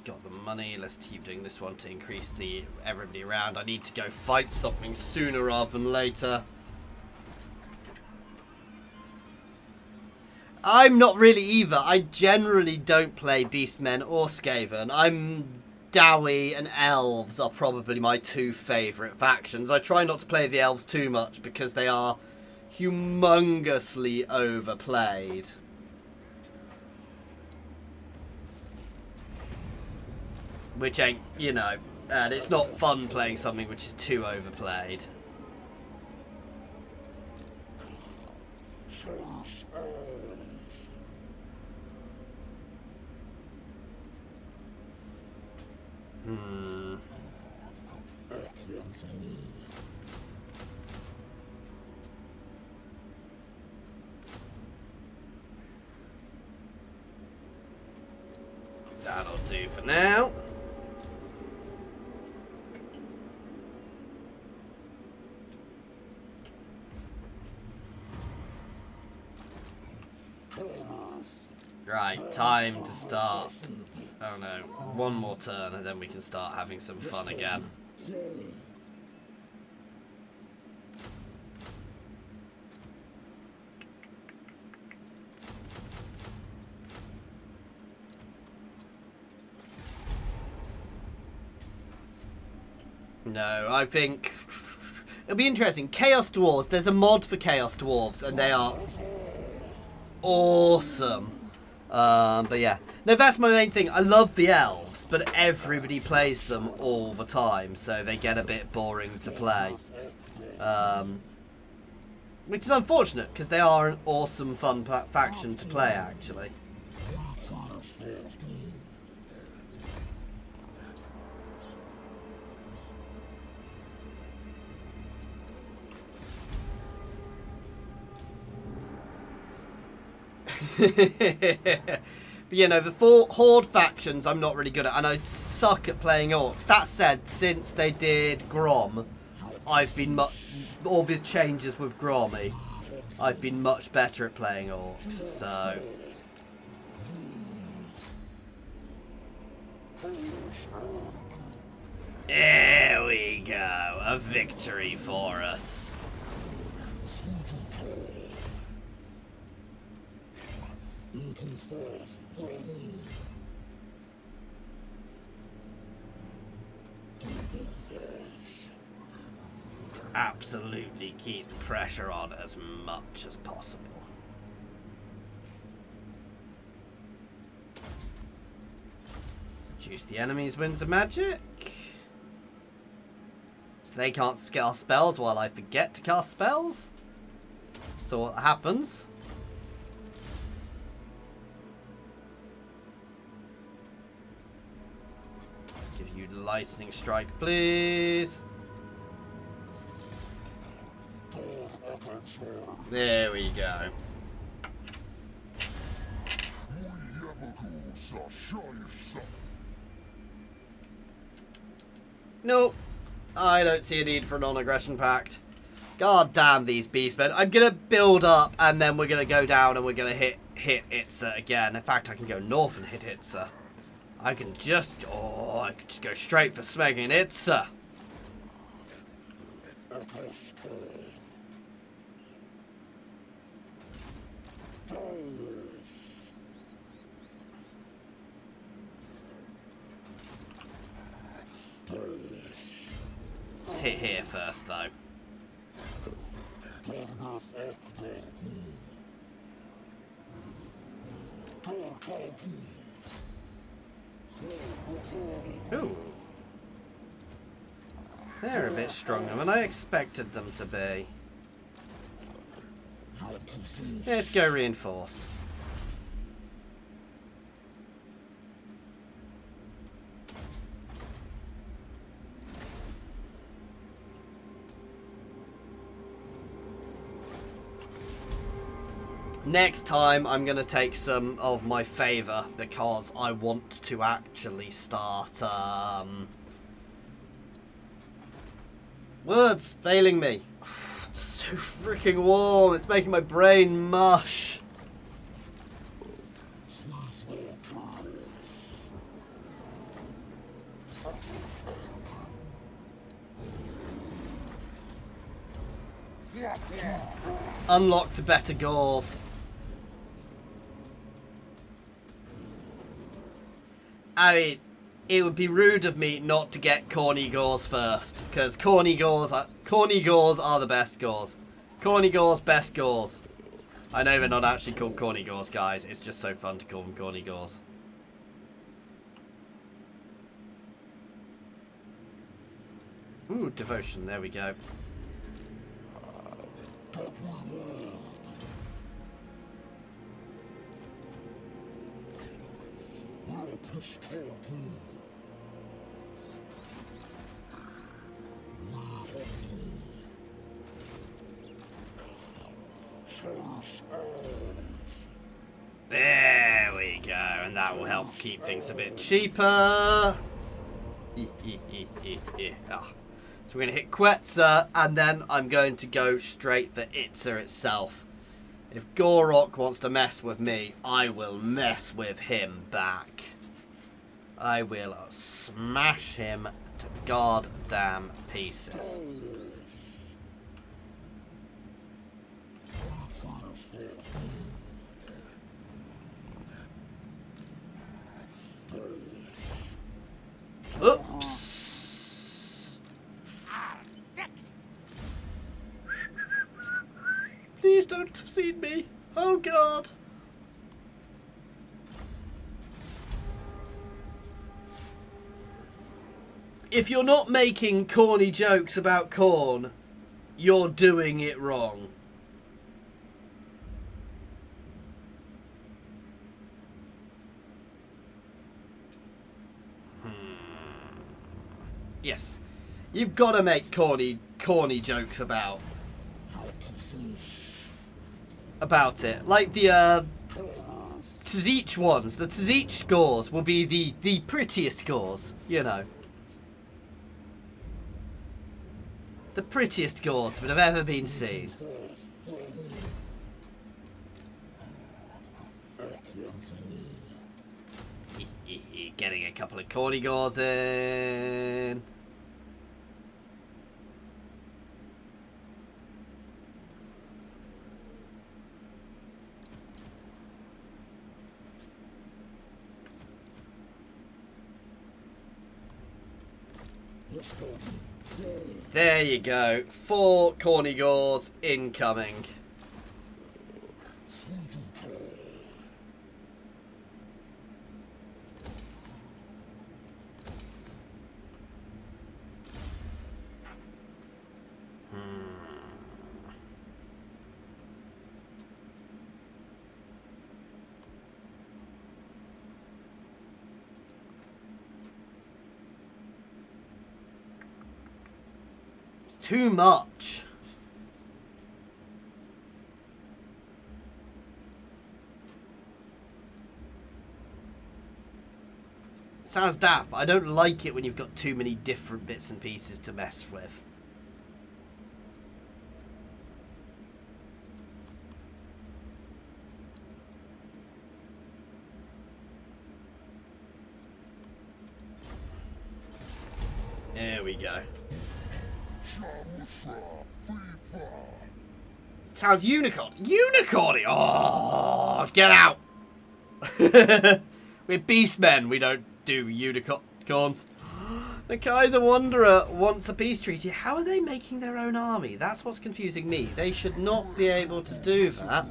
Got the money. Let's keep doing this one to increase the everybody around. I need to go fight something sooner rather than later. I'm not really either. I generally don't play Beastmen or Skaven. Dowie and Elves are probably my two favourite factions. I try not to play the Elves too much because they are humongously overplayed. Which ain't, you know, and it's not fun playing something which is too overplayed. That'll do for now. Right, time to start. Oh no, one more turn and then we can start having some fun again. No, I think it'll be interesting. Chaos Dwarves, there's a mod for Chaos Dwarves and they are awesome. But yeah, no, that's my main thing. I love the elves, but everybody plays them all the time, so they get a bit boring to play. Which is unfortunate, because they are an awesome, fun faction to play, actually. But you know, the Horde factions I'm not really good at, and I suck at playing Orcs. That said, since they did Grom, I've been all the changes with Grommy, I've been much better at playing Orcs, so... There we go, a victory for us. To absolutely keep the pressure on as much as possible. Reduce the enemy's winds of magic. So they can't cast spells while I forget to cast spells. So what happens? Let's give you lightning strike, please. There we go. Nope. I don't see a need for a non-aggression pact. God damn these beastmen. I'm going to build up and then we're going to go down and we're going to hit Itza again. In fact, I can go north and hit Itza. I can just... Oh, I could just go straight for smacking Itza. Let's hit here first, though. Ooh. They're a bit stronger than I expected them to be. Let's go reinforce. Next time, I'm going to take some of my favour because I want to actually start Words failing me. It's so freaking warm. It's making my brain mush. Unlock the better gauze. I mean, it would be rude of me not to get corny gauze first, because corny gauze are the best gauze. Corny gauze, best gauze. I know they're not actually called corny gauze, guys. It's just so fun to call them corny gauze. Ooh, devotion. There we go. There we go, and that will help keep things a bit cheaper. So we're going to hit Quetzal, and then I'm going to go straight for Itza itself. If Gorok wants to mess with me, I will mess with him back. I will smash him to goddamn pieces. Oops. Please don't have seen me. Oh god. If you're not making corny jokes about corn, you're doing it wrong. Yes. You've got to make corny jokes about it. Like the Tzitch ones. The Tzitch gauze will be the prettiest gauze, you know. The prettiest gauze that have ever been seen. Getting a couple of corny gauze in. There you go. 4 corny gauze incoming. Too much. Sounds daft, but I don't like it when you've got too many different bits and pieces to mess with. There we go. Sounds unicorn. Unicorny! Oh, get out! We're beastmen. We don't do unicorns. Nakai the Wanderer wants a peace treaty. How are they making their own army? That's what's confusing me. They should not be able to do that.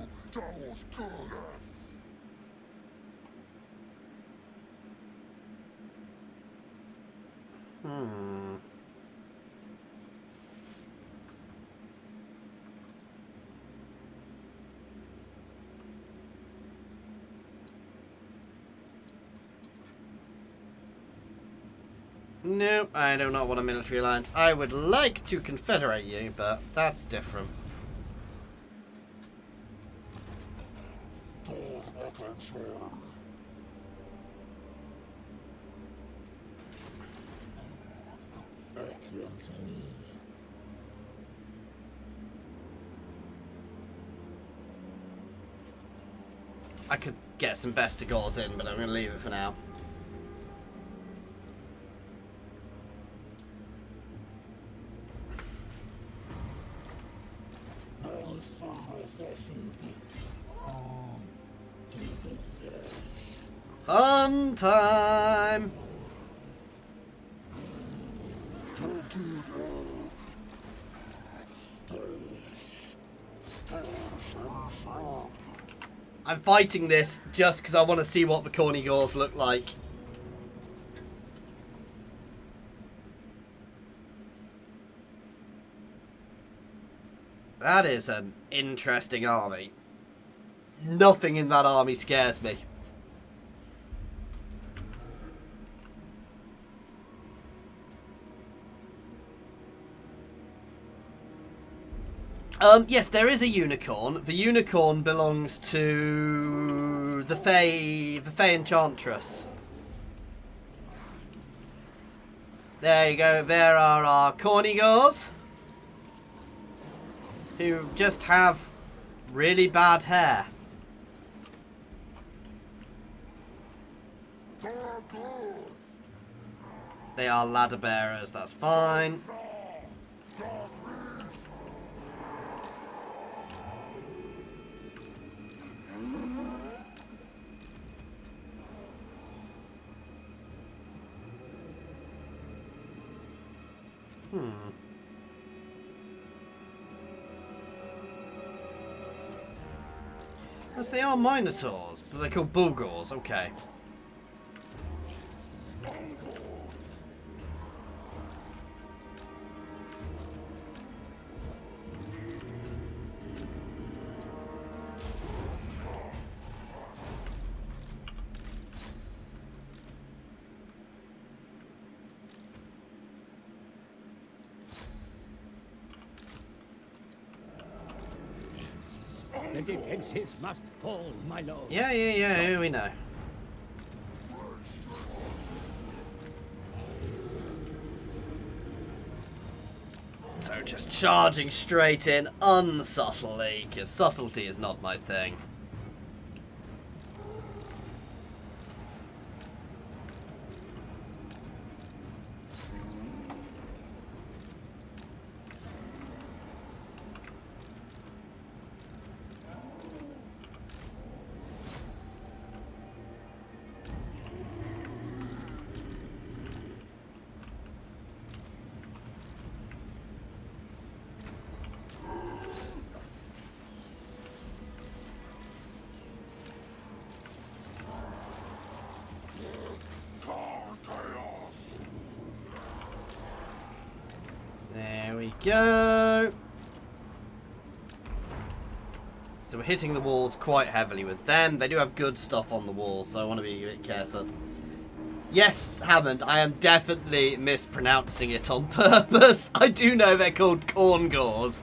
No, I do not want a military alliance. I would like to confederate you, but that's different. I could get some Bestigors in, but I'm going to leave it for now. Fun time! I'm fighting this just because I want to see what the corny gores look like. That is an interesting army. Nothing in that army scares me. Yes, there is a unicorn. The unicorn belongs to the Fey Enchantress. There you go. There are our cornygors, who just have really bad hair. They are ladder bearers. That's fine. Yes, they are minotaurs, but they're called bulgors. Okay. The defenses must fall, my lord. Yeah, we know. So just charging straight in unsubtly, because subtlety is not my thing. There we go. So we're hitting the walls quite heavily with them. They do have good stuff on the walls, so I want to be a bit careful. Yes, Hammond, I am definitely mispronouncing it on purpose. I do know they're called corn gores.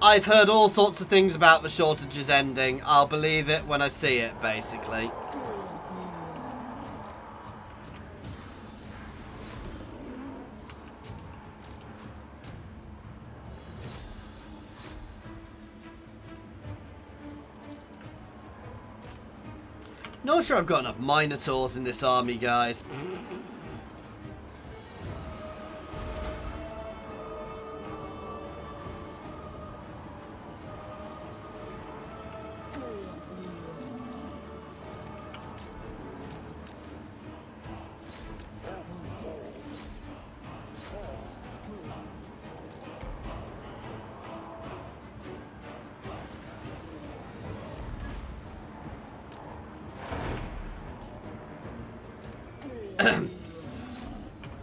I've heard all sorts of things about the shortages ending. I'll believe it when I see it, basically. Not sure I've got enough minotaurs in this army, guys.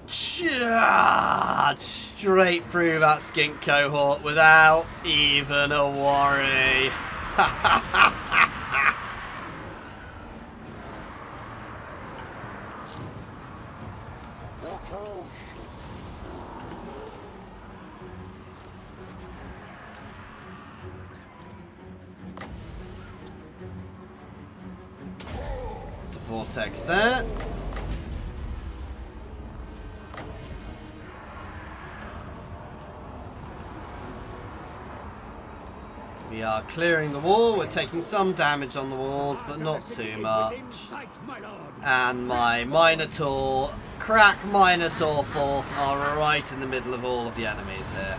Charge straight through that skink cohort without even a worry. vortex there. We are clearing the wall. We're taking some damage on the walls, but not too much. And my Minotaur, crack Minotaur force are right in the middle of all of the enemies here.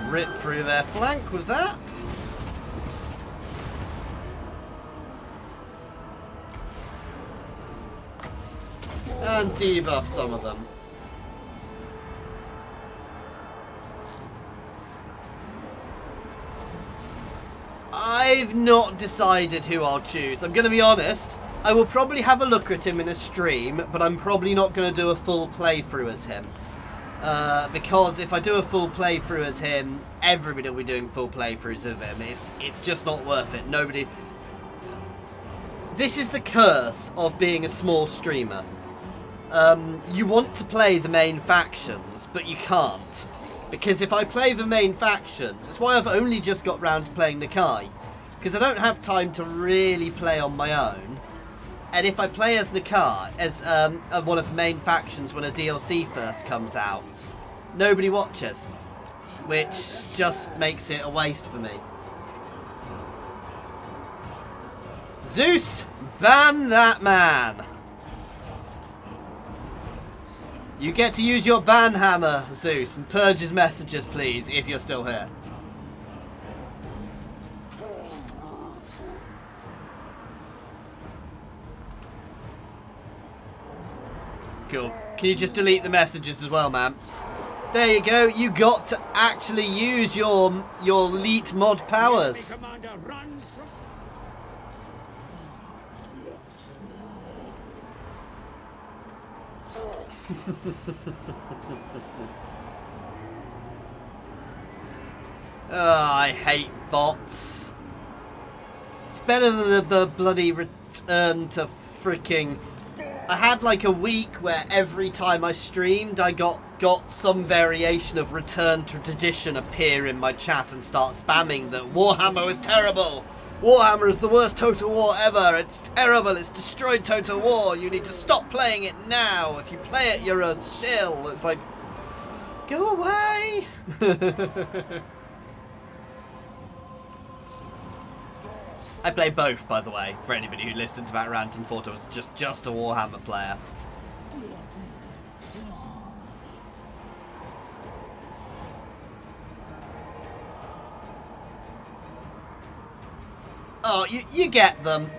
Rip through their flank with that. And debuff some of them. I've not decided who I'll choose. I'm going to be honest. I will probably have a look at him in a stream, but I'm probably not going to do a full playthrough as him. Because if I do a full playthrough as him, everybody will be doing full playthroughs of him. It's just not worth it. Nobody... This is the curse of being a small streamer. You want to play the main factions, but you can't. Because if I play the main factions, it's why I've only just got round to playing Nakai. Because I don't have time to really play on my own. And if I play as Nakai, as one of the main factions when a DLC first comes out, nobody watches. Which just makes it a waste for me. Zeus, ban that man! You get to use your ban hammer, Zeus, and purge his messages, please, if you're still here. Cool. Can you just delete the messages as well, man? There you go. You got to actually use your elite mod powers. Oh, I hate bots. It's better than the bloody return to freaking... I had like a week where every time I streamed, I got some variation of return to tradition appear in my chat and start spamming that Warhammer is terrible. Warhammer is the worst Total War ever. It's terrible. It's destroyed Total War. You need to stop playing it now. If you play it, you're a shill. It's like, go away. I play both, by the way, for anybody who listened to that rant and thought I was just a Warhammer player. Oh, you get them.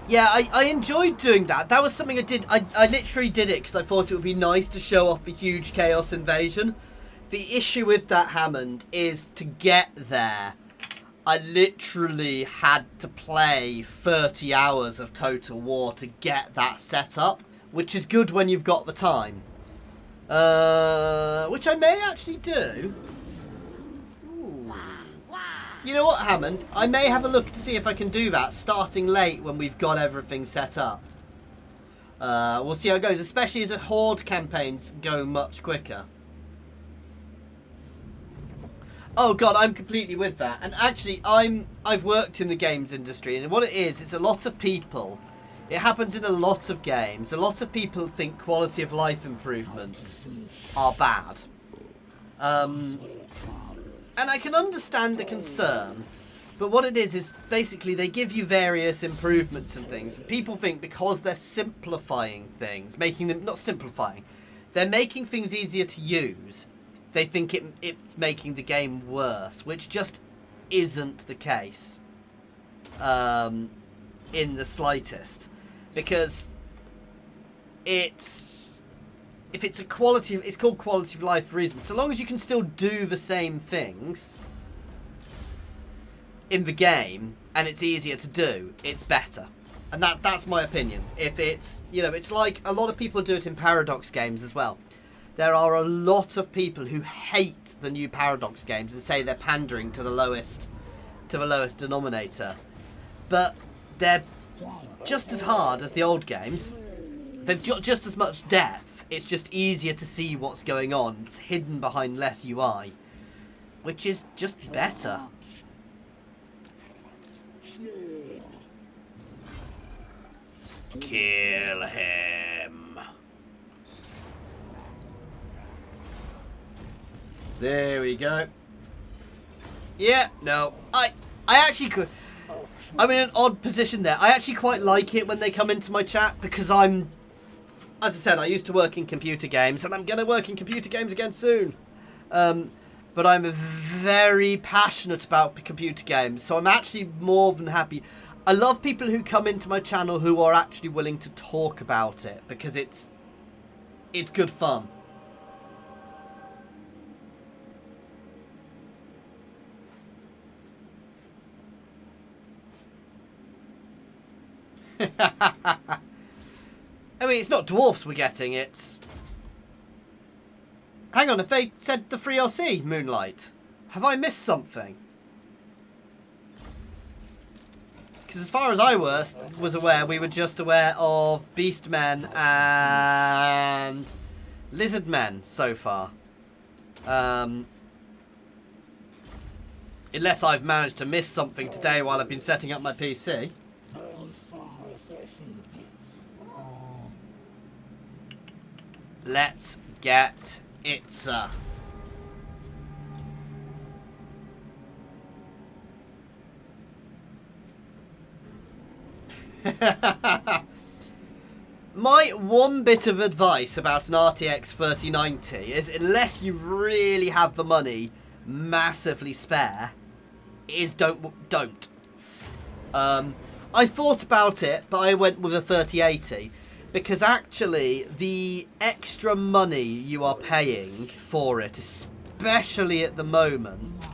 Yeah, I enjoyed doing that. That was something I did. I literally did it because I thought it would be nice to show off a huge chaos invasion. The issue with that, Hammond, is to get there, I literally had to play 30 hours of Total War to get that set up, which is good when you've got the time. Which I may actually do. Ooh. You know what, Hammond? I may have a look to see if I can do that starting late when we've got everything set up. We'll see how it goes, especially as the Horde campaigns go much quicker. Oh god, I'm completely with that. And actually, I've worked in the games industry, and what it is, it's a lot of people. It happens in a lot of games. A lot of people think quality of life improvements are bad. And I can understand the concern, but what it is basically they give you various improvements and things. And people think because they're simplifying things, making them, not simplifying, they're making things easier to use, they think it's making the game worse, which just isn't the case in the slightest. Because if it's a quality, it's called quality of life for a reason. So long as you can still do the same things in the game and it's easier to do, it's better. And that's my opinion. If it's, you know, it's like a lot of people do it in Paradox games as well. there are a lot of people who hate the new Paradox games and say they're pandering to the lowest denominator. But they're just as hard as the old games. They've got just as much depth. It's just easier to see what's going on. It's hidden behind less UI, which is just better. Kill him. There we go. Yeah, no. I actually could. I'm in an odd position there. I actually quite like it when they come into my chat because I'm, as I said, I used to work in computer games and I'm going to work in computer games again soon. But I'm very passionate about computer games, so I'm actually more than happy. I love people who come into my channel who are actually willing to talk about it because it's good fun. I mean, it's not dwarfs we're getting, it's... Hang on, if they said the free LC, Moonlight, have I missed something? Because as far as I was aware, we were just aware of Beastmen and Lizardmen so far. Unless I've managed to miss something today while I've been setting up my PC. Let's get it, sir. My one bit of advice about an RTX 3090 is, unless you really have the money massively spare, is don't. I thought about it, but I went with a 3080 because actually the extra money you are paying for it, especially at the moment,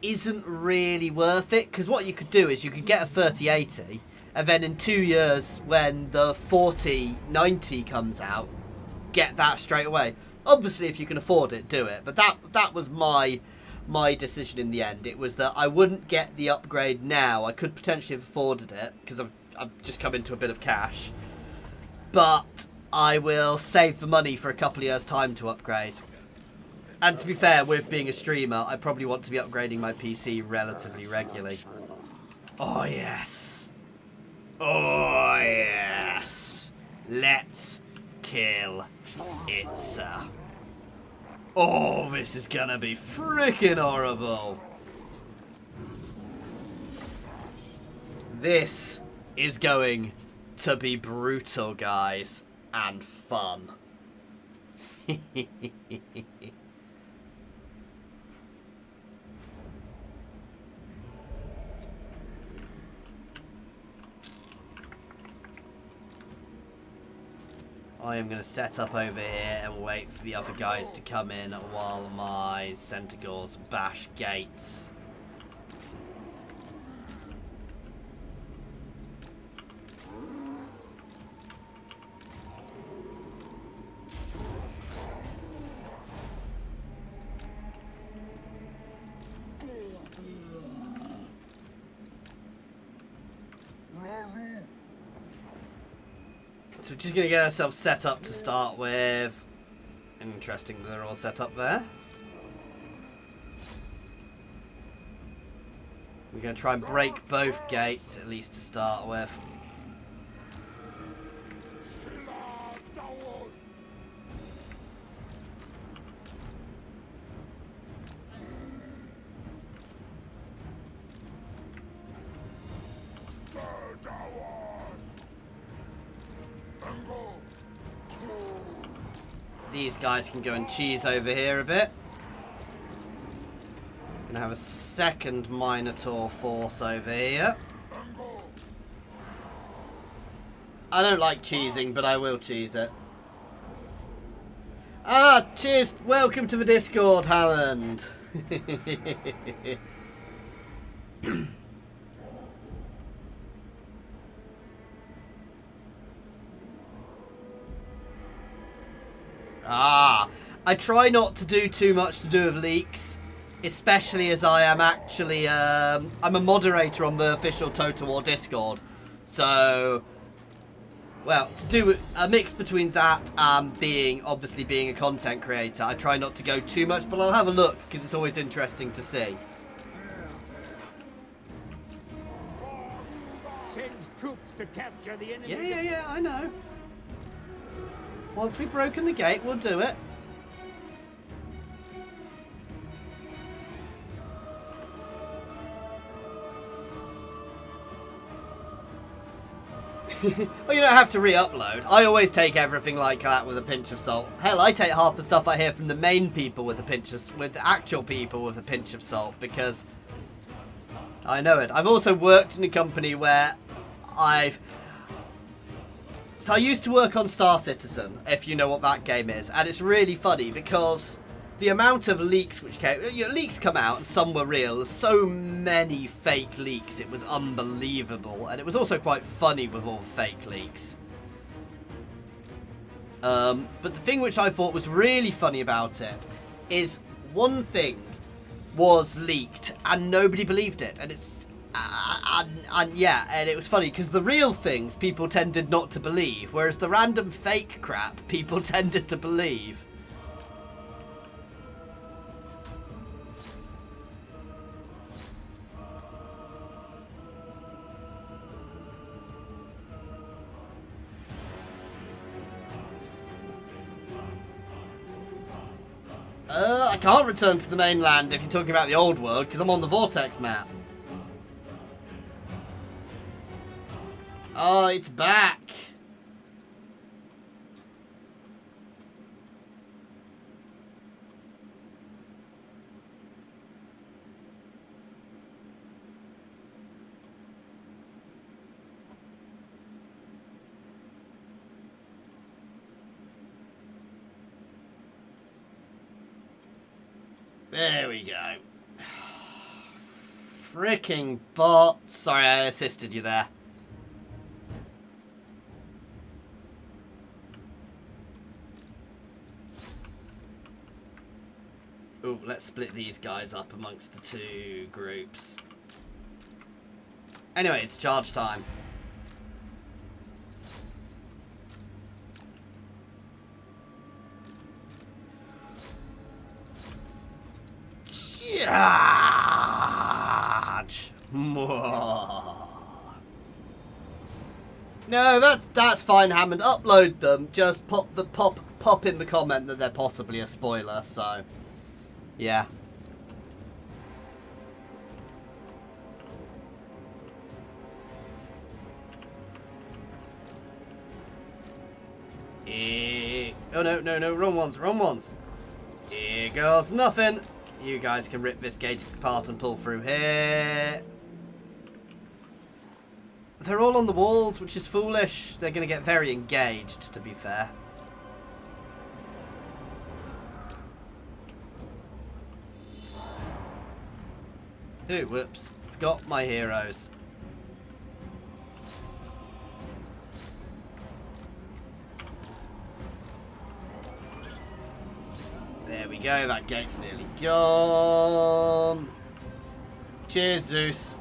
isn't really worth it. Because what you could do is you could get a 3080 and then in 2 years when the 4090 comes out, get that straight away. Obviously if you can afford it, do it. But that was my decision in the end. It was that I wouldn't get the upgrade now. I could potentially have afforded it because I've just come into a bit of cash. But I will save the money for a couple of years' time to upgrade. And to be fair, with being a streamer, I probably want to be upgrading my PC relatively regularly. Oh, yes. Oh, yes. Let's kill it, sir. Oh, this is gonna be freaking horrible. This is going to be brutal, guys, and fun. I am going to set up over here and wait for the other guys to come in while my Centaurs bash gates. So we're just going to get ourselves set up to start with. Interesting that they're all set up there. We're going to try and break both gates, at least to start with. These guys can go and cheese over here a bit. Gonna have a second Minotaur force over here. I don't like cheesing, but I will cheese it. Ah, cheers! Welcome to the Discord, Hammond. Ah, I try not to do too much to do with leaks, especially as I am actually, I'm a moderator on the official Total War Discord. So, well, to do a mix between that and obviously being a content creator, I try not to go too much, but I'll have a look because it's always interesting to see. Send troops to capture the enemy. Yeah, I know. Once we've broken the gate, we'll do it. Well, you don't have to re-upload. I always take everything like that with a pinch of salt. Hell, I take half the stuff I hear from the main people with with actual people with a pinch of salt, because I know it. I've also worked in a company where So I used to work on Star Citizen, if you know what that game is, and it's really funny because the amount of leaks which came, leaks come out and some were real. There's so many fake leaks, it was unbelievable, and it was also quite funny with all the fake leaks. But the thing which I thought was really funny about it is one thing was leaked and nobody believed it, and and it was funny because the real things people tended not to believe, whereas the random fake crap people tended to believe. I can't return to the mainland if you're talking about the old world, because I'm on the Vortex map. Oh, it's back. There we go. Fricking bot. Sorry, I assisted you there. Ooh, let's split these guys up amongst the two groups. Anyway, it's charge time. Charge! No, that's fine, Hammond. Upload them. Just pop in the comment that they're possibly a spoiler. So, yeah. Oh no, wrong ones. Here goes nothing. You guys can rip this gate apart and pull through here. They're all on the walls, which is foolish. They're going to get very engaged, to be fair. Ooh, whoops. Forgot my heroes. There we go, that gate's nearly gone. Cheers, Zeus.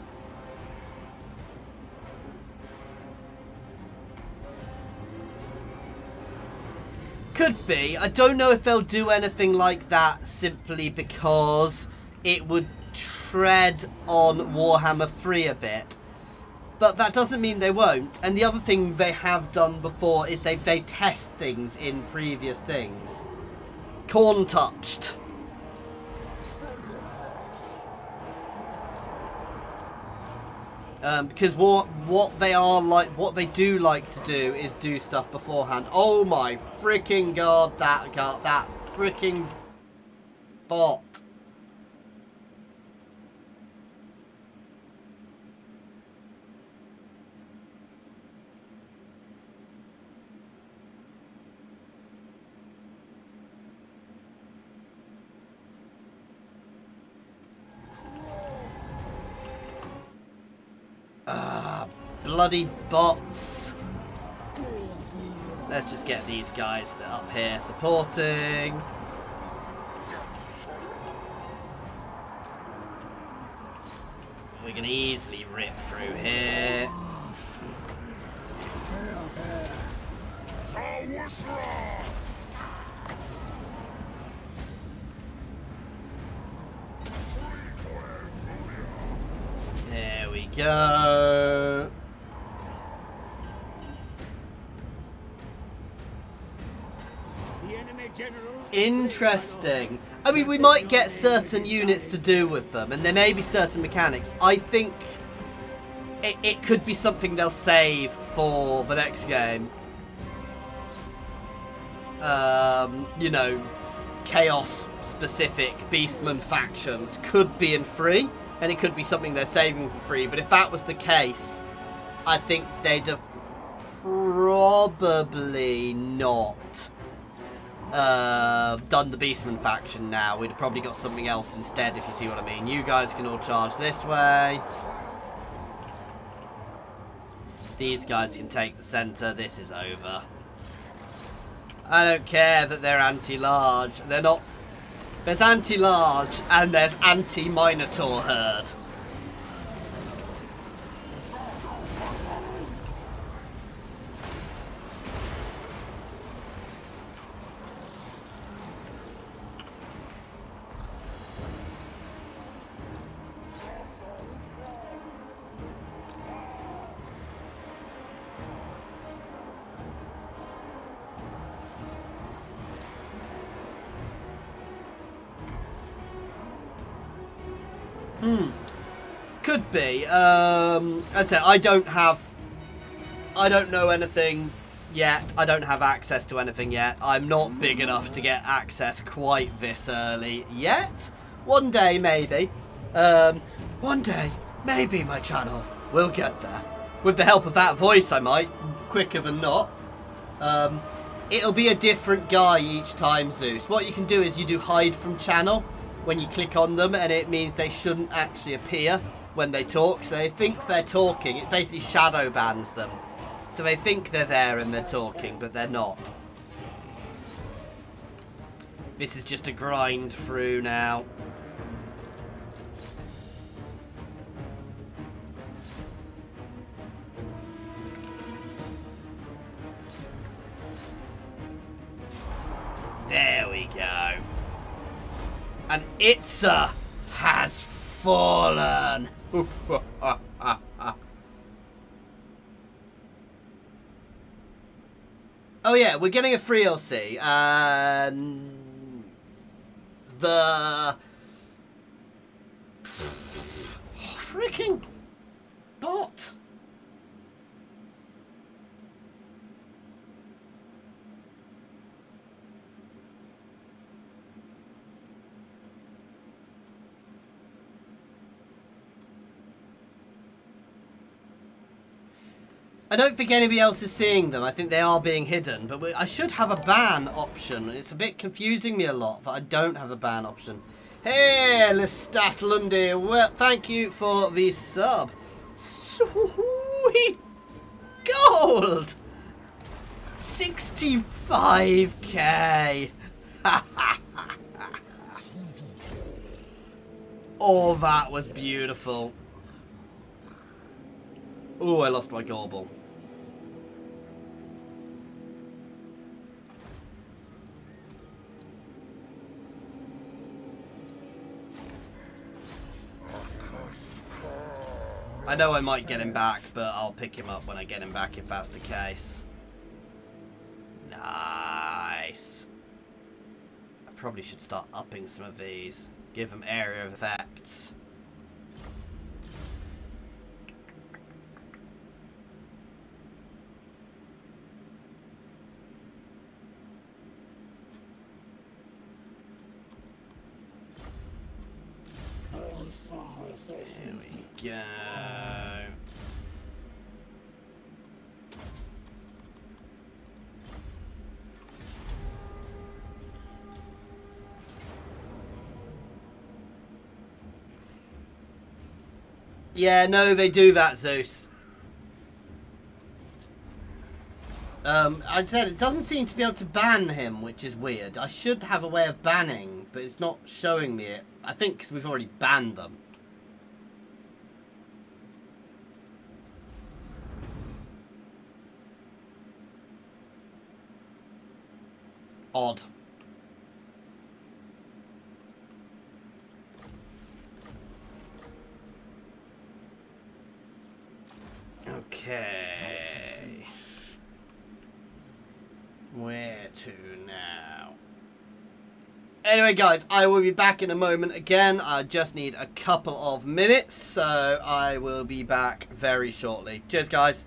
Could be. I don't know if they'll do anything like that simply because it would tread on Warhammer 3 a bit. But that doesn't mean they won't. And the other thing they have done before is they test things in previous things. Corn touched. Because what they do like to do is do stuff beforehand. Oh my freaking god, that freaking bot. Bloody bots. Let's just get these guys up here supporting. We can easily rip through here. There we go. The enemy general. Interesting. I mean, we might get certain units to do with them, and there may be certain mechanics. I think it could be something they'll save for the next game. You know, chaos-specific Beastmen factions could be in free, and it could be something they're saving for free. But if that was the case, I think they'd have probably not done the Beastmen faction now. We'd have probably got something else instead, if you see what I mean. You guys can all charge this way. These guys can take the centre. This is over. I don't care that they're anti-large. They're not. There's anti-large and there's anti-Minotaur herd. Could be. As I said, I don't know anything yet. I don't have access to anything yet. I'm not big enough to get access quite this early yet. One day, maybe. One day, maybe my channel will get there. With the help of that voice, I might. Quicker than not. It'll be a different guy each time, Zeus. What you can do is you do hide from channel when you click on them, and it means they shouldn't actually appear when they talk. So they think they're talking. It basically shadow bans them. So they think they're there and they're talking, but they're not. This is just a grind through now. There we go. And Itza has fallen. Oh yeah, we're getting a free LC, and the freaking bot. I don't think anybody else is seeing them. I think they are being hidden. But I should have a ban option. It's a bit confusing me a lot that I don't have a ban option. Hey, Lestat Lundy. Well, thank you for the sub. Sweet gold. 65k. Oh, that was beautiful. Oh, I lost my gobble. I know I might get him back, but I'll pick him up when I get him back if that's the case. Nice. I probably should start upping some of these. Give them area of effects. There we go. Yeah, no, they do that, Zeus. I said it doesn't seem to be able to ban him, which is weird. I should have a way of banning, but it's not showing me it. I think because we've already banned them. Odd. Okay. Where to now? Anyway, guys, I will be back in a moment again. I just need a couple of minutes, so I will be back very shortly. Cheers, guys.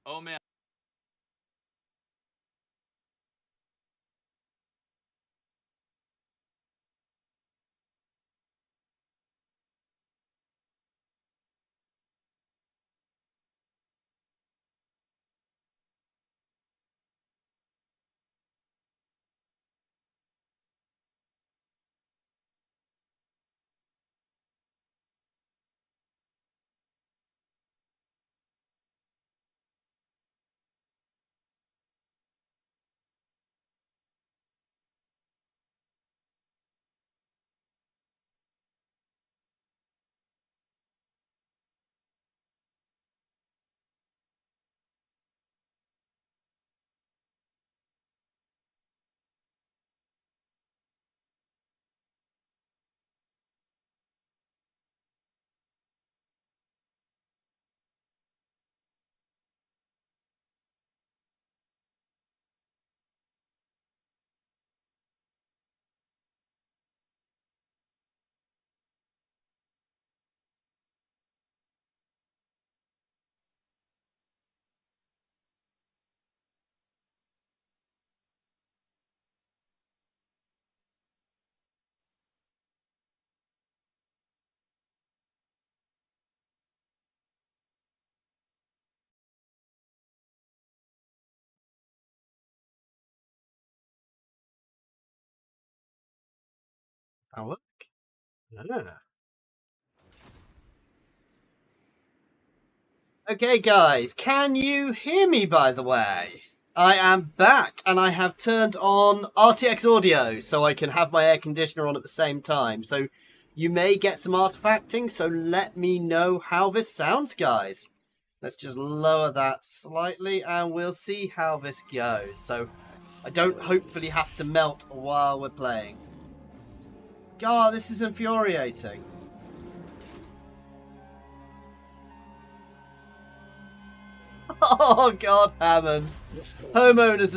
Oh man. Oh, look. Ah. Okay, guys, can you hear me, by the way? I am back, and I have turned on RTX audio, so I can have my air conditioner on at the same time. So you may get some artifacting, so let me know how this sounds, guys. Let's just lower that slightly, and we'll see how this goes. So I don't hopefully have to melt while we're playing. God, this is infuriating. Oh God, Hammond. Homeowners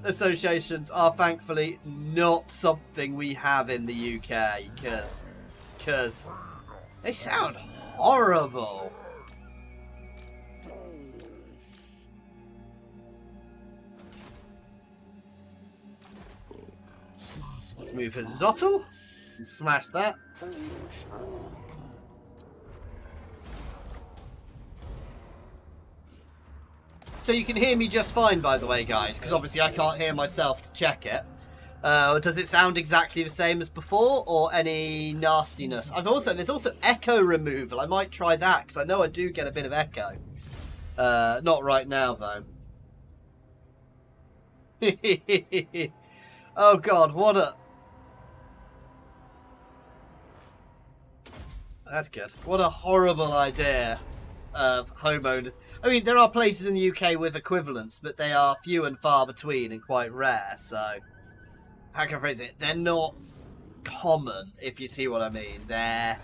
associations are thankfully not something we have in the UK, because they sound horrible. Let's move his Zottel and smash that. So you can hear me just fine, by the way, guys, because obviously I can't hear myself to check it. Does it sound exactly the same as before, or any nastiness? There's also echo removal. I might try that, because I know I do get a bit of echo. Not right now, though. Oh God, what a... That's good. What a horrible idea of homeowner. I mean, there are places in the UK with equivalents, but they are few and far between and quite rare, so... How can I phrase it? They're not common, if you see what I mean. They're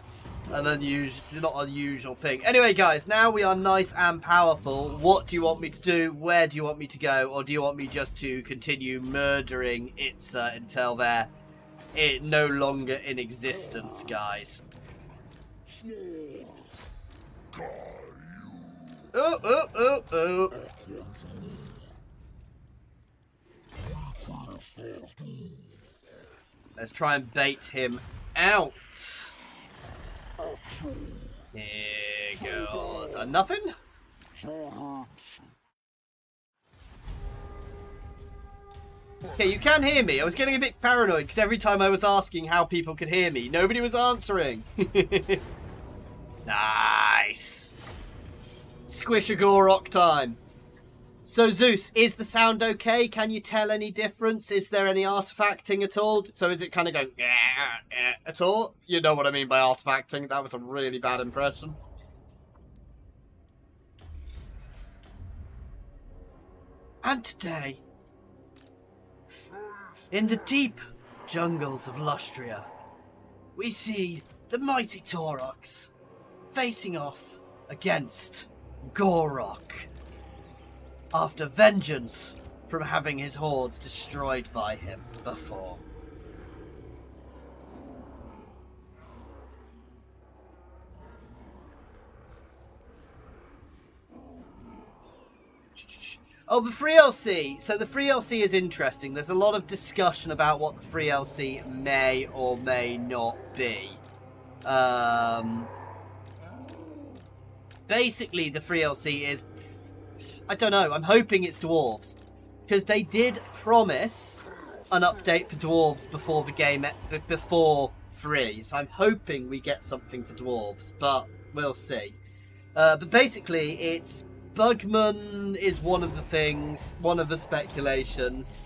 not unusual thing. Anyway, guys, now we are nice and powerful. What do you want me to do? Where do you want me to go? Or do you want me just to continue murdering Itza until they're no longer in existence, guys? Oh. Let's try and bait him out. Here goes a nothing. Okay, you can hear me. I was getting a bit paranoid because every time I was asking how people could hear me, nobody was answering. Nice. Squish a Gorok time. So Zeus, is the sound okay? Can you tell any difference? Is there any artifacting at all? So is it kind of going at all? You know what I mean by artifacting. That was a really bad impression. And today, in the deep jungles of Lustria, we see the mighty Taurox facing off against Gorok after vengeance from having his hordes destroyed by him before. Oh, the free LC. So the free LC is interesting. There's a lot of discussion about what the free LC may or may not be. Basically, the free LC is... I don't know. I'm hoping it's Dwarves. Because they did promise an update for Dwarves before the game... before free. So I'm hoping we get something for Dwarves. But we'll see. But basically, it's... Bugman is one of the things, one of the speculations.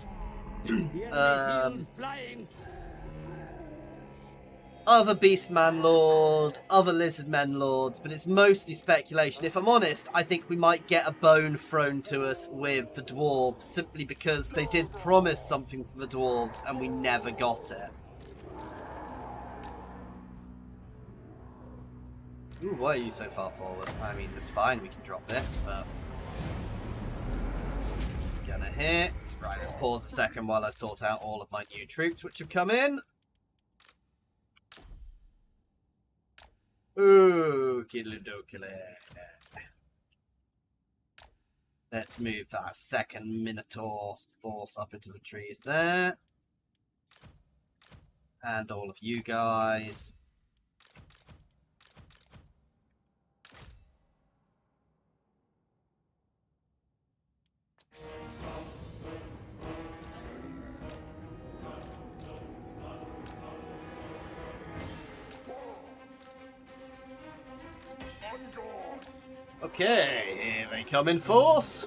Other Beastman Lord, other Lizardmen Lords, but it's mostly speculation. If I'm honest, I think we might get a bone thrown to us with the Dwarves, simply because they did promise something for the Dwarves and we never got it. Ooh, why are you so far forward? I mean, it's fine, we can drop this, but... Gonna hit. Right, let's pause a second while I sort out all of my new troops which have come in. Ooh, kiddly-dokily. Let's move that second Minotaur force up into the trees there. And all of you guys. Okay, here they come in force.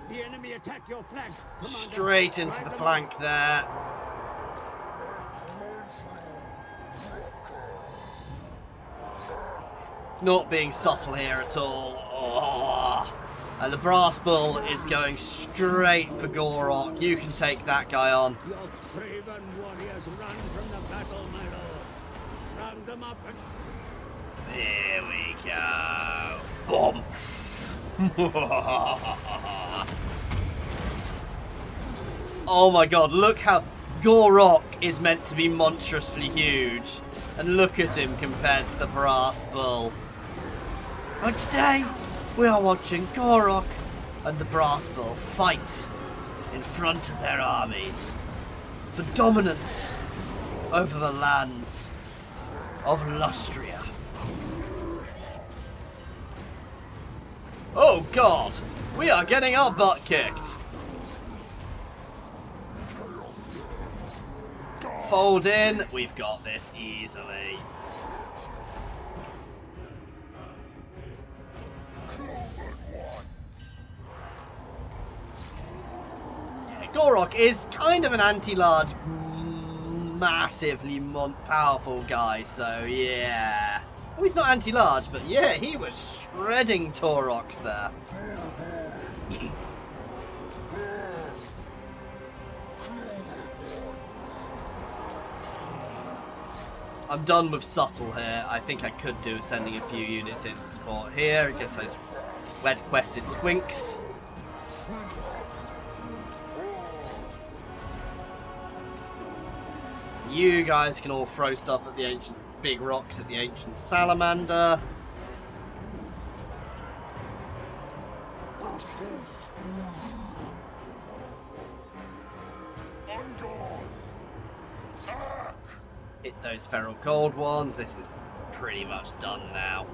The enemy attack your flank. Commander, Straight into drive the them flank off. there. Not being subtle here at all. Oh. And the Brass Bull is going straight for Gorok. You can take that guy on. Your craven warriors run from the battle, my lord. Round them up and... Here we go. Boom. Oh my god, look how... Gorok is meant to be monstrously huge. And look at him compared to the Brass Bull. And today, we are watching Gorok and the Brass Bull fight in front of their armies for dominance over the lands of Lustria. Oh god, we are getting our butt kicked. Fold in, we've got this easily. Yeah, Gorok is kind of an anti-large, massively powerful guy, so yeah. Oh, he's not anti-large, but yeah, he was shredding Taurox there. I'm done with subtle here. I think I could do sending a few units in support here against those red-quested squinks. You guys can all throw stuff at the ancient big rocks at the ancient salamander. Hit those feral cold ones. This is pretty much done now.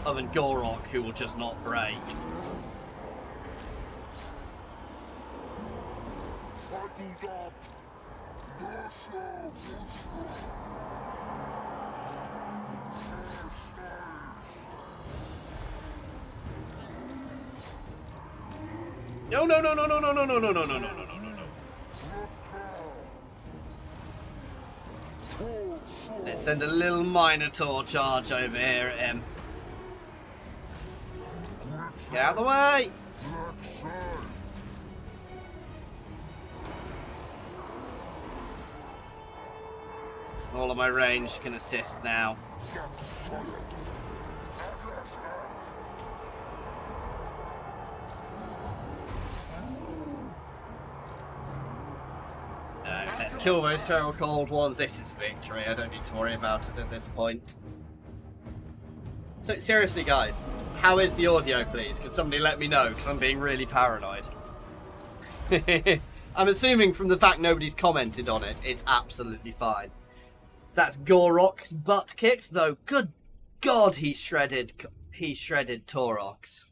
Other than Gorok, who will just not break. No, no, no, no, no, no, no, no, no, no, no, no, no, no, no. Let's send a little Minotaur charge over here at him. Get out of the way! All of my range can assist now. Let's kill those feral cold ones. This is victory. I don't need to worry about it at this point. So seriously, guys, how is the audio, please? Can somebody let me know? Because I'm being really paranoid. I'm assuming from the fact nobody's commented on it, it's absolutely fine. So that's Gorok's butt kicked, though. Good God, he shredded Taurox.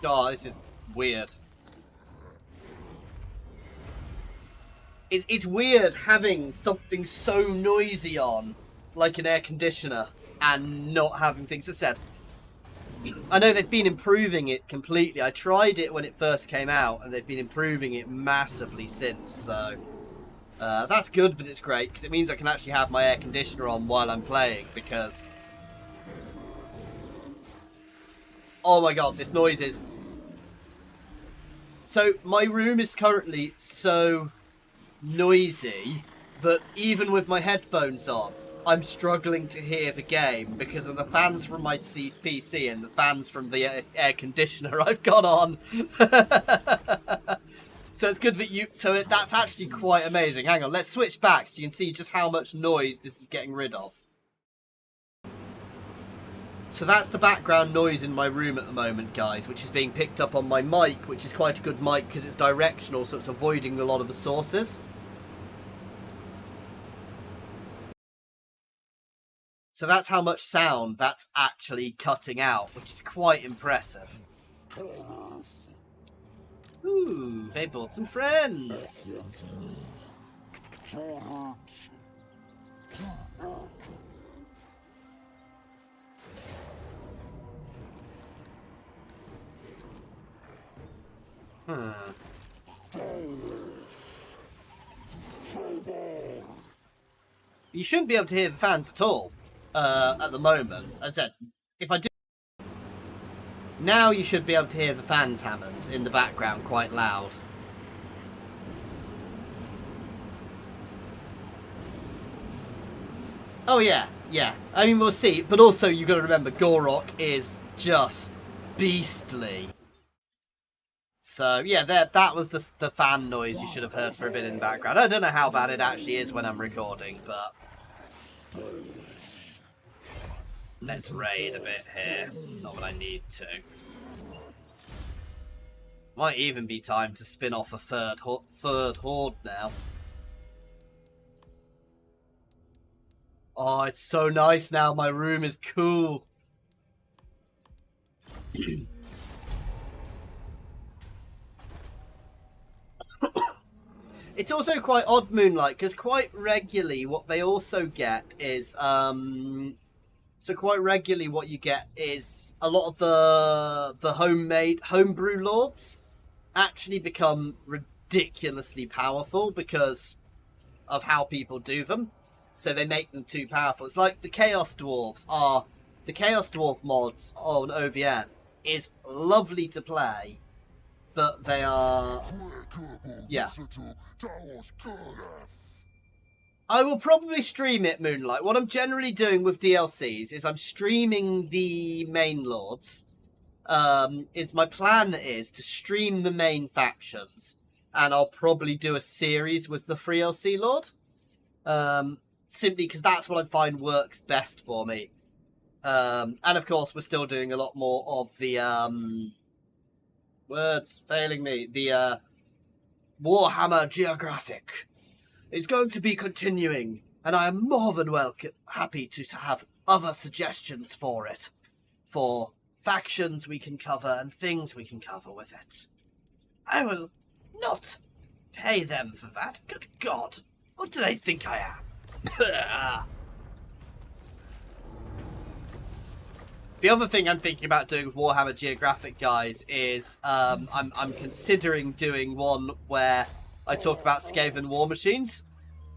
Oh, this is weird. It's weird having something so noisy on, like an air conditioner, and not having things to set. I know they've been improving it completely. I tried it when it first came out, and they've been improving it massively since, so... that's good, but it's great, because it means I can actually have my air conditioner on while I'm playing, because... Oh my god, this noise is... So, my room is currently so noisy that even with my headphones on, I'm struggling to hear the game because of the fans from my PC and the fans from the air conditioner I've got on. So it's good that you... So that's actually quite amazing. Hang on, let's switch back so you can see just how much noise this is getting rid of. So that's the background noise in my room at the moment, guys, which is being picked up on my mic, which is quite a good mic because it's directional, so it's avoiding a lot of the sources. So that's how much sound that's actually cutting out, which is quite impressive. Ooh, they brought some friends. You shouldn't be able to hear the fans at all at the moment. As I said, if I do... Now you should be able to hear the fans, Hammond, in the background quite loud. Oh yeah, yeah. I mean, we'll see. But also, you've got to remember, Gorok is just beastly. So, yeah, that was the fan noise you should have heard for a bit in the background. I don't know how bad it actually is when I'm recording, but... Let's raid a bit here. Not that I need to. Might even be time to spin off a third horde now. Oh, it's so nice now. My room is cool. It's also quite odd, Moonlight, because quite regularly what they also get is, so quite regularly what you get is a lot of the homebrew lords actually become ridiculously powerful because of how people do them. So they make them too powerful. It's like the Chaos Dwarves are... The Chaos Dwarf mods on OVN is lovely to play, but they are... Yeah. I will probably stream it, Moonlight. What I'm generally doing with DLCs is I'm streaming the main lords. My plan is to stream the main factions, and I'll probably do a series with the free LC lord. Simply because that's what I find works best for me. And of course, we're still doing a lot more of the words failing me. The Warhammer Geographic is going to be continuing, and I am more than happy to have other suggestions for it, for factions we can cover and things we can cover with it. I will not pay them for that. Good God, what do they think I am? The other thing I'm thinking about doing with Warhammer Geographic, guys, is I'm considering doing one where I talk about Skaven war machines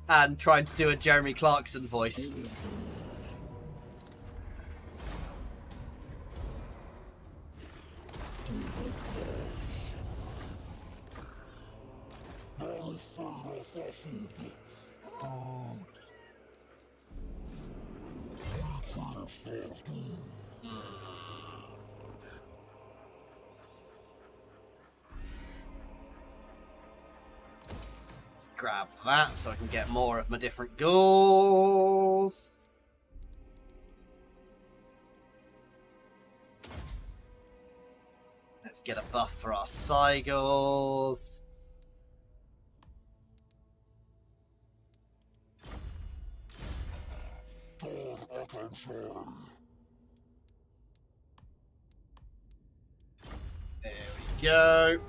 and trying to do a Jeremy Clarkson voice. Let's grab that so I can get more of my different goals. Let's get a buff for our Cygles. There we go.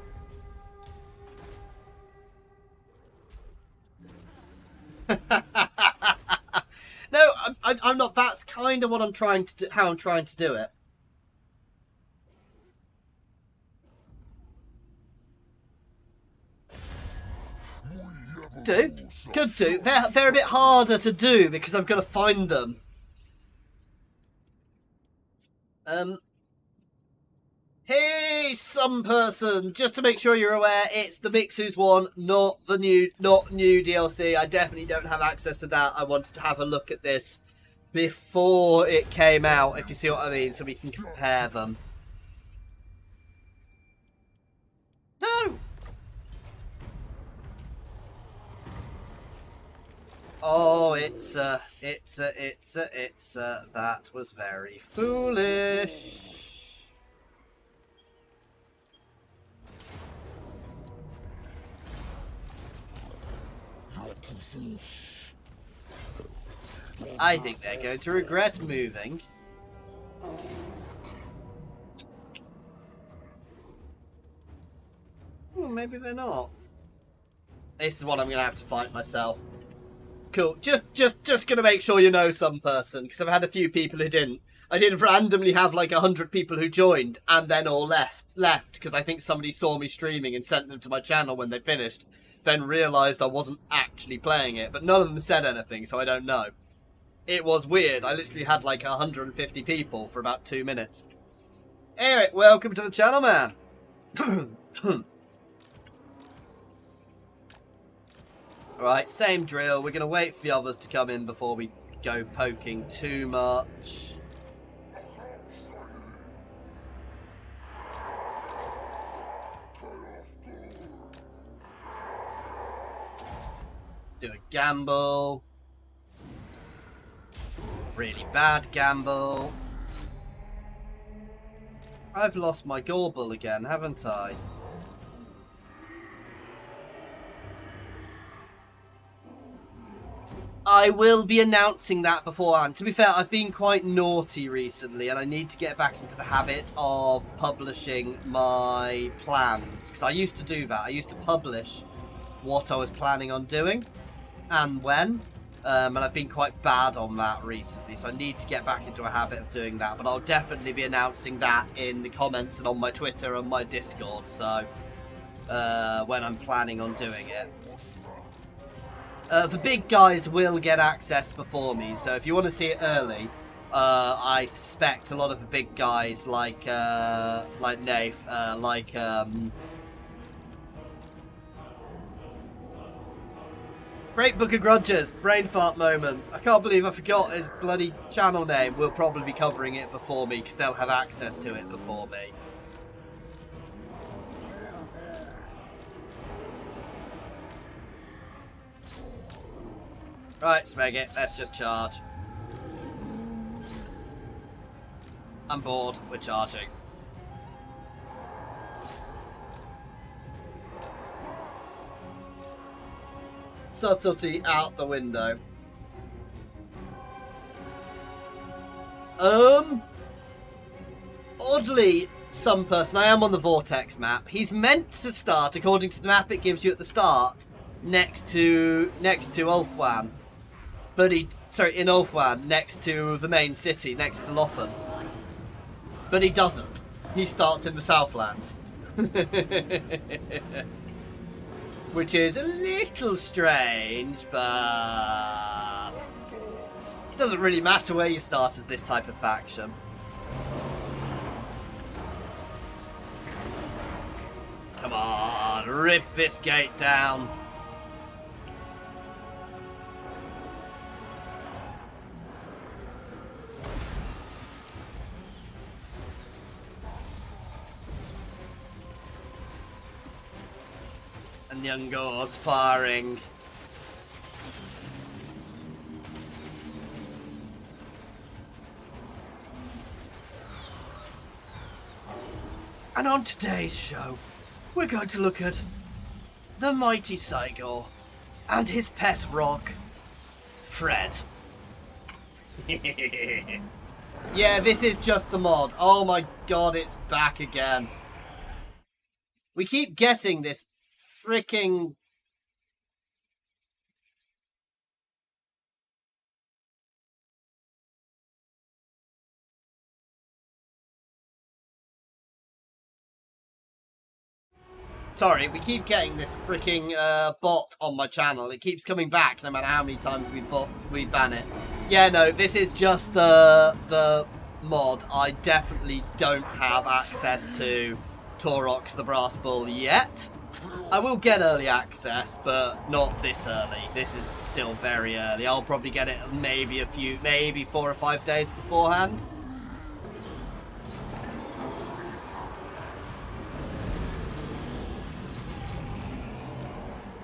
No, I'm not. That's kind of what I'm trying to do. How I'm trying to do it. Could do. They're a bit harder to do because I've got to find them. Hey, some person, just to make sure you're aware, it's the Mixu's one, not new DLC. I definitely don't have access to that. I wanted to have a look at this before it came out, if you see what I mean, so we can compare them. No! Oh, that was very foolish. I think they're going to regret moving. Well, maybe they're not. This is what I'm going to have to fight myself. Cool. Just going to make sure you know some person, because I've had a few people who didn't. I did randomly have like 100 people who joined and then all left, because I think somebody saw me streaming and sent them to my channel when they finished, then realised I wasn't actually playing it, but none of them said anything, so I don't know. It was weird. I literally had like 150 people for about 2 minutes. Anyway, welcome to the channel, man. Right, same drill. We're going to wait for the others to come in before we go poking too much. Do a gamble. Really bad gamble. I've lost my Gorble again, haven't I? I will be announcing that beforehand. To be fair, I've been quite naughty recently and I need to get back into the habit of publishing my plans. Because I used to do that. I used to publish what I was planning on doing and when. And I've been quite bad on that recently. So I need to get back into a habit of doing that. But I'll definitely be announcing that in the comments and on my Twitter and my Discord. So when I'm planning on doing it. The big guys will get access before me, so if you want to see it early, I suspect a lot of the big guys like Nath, Great Book of Grudges, brain fart moment. I can't believe I forgot his bloody channel name. We'll probably be covering it before me, because they'll have access to it before me. Right, Smeg it. Let's just charge. I'm bored. We're charging. Subtlety out the window. Oddly, some person... I am on the Vortex map. He's meant to start, according to the map it gives you at the start, next to Ulfwan. But in Ulfwan, next to the main city, next to Lothar. But he doesn't. He starts in the Southlands. Which is a little strange, but... it doesn't really matter where you start as this type of faction. Come on, rip this gate down. And young Gore's firing. And on today's show, we're going to look at the mighty Cygor and his pet rock, Fred. Yeah, this is just the mod. Oh my god, it's back again. We keep getting this freaking... Sorry, we keep getting this freaking bot on my channel. It keeps coming back no matter how many times we ban it. Yeah, no, this is just the mod. I definitely don't have access to Taurox the Brass Bull yet. I will get early access, but not this early. This is still very early. I'll probably get it maybe 4 or 5 days beforehand.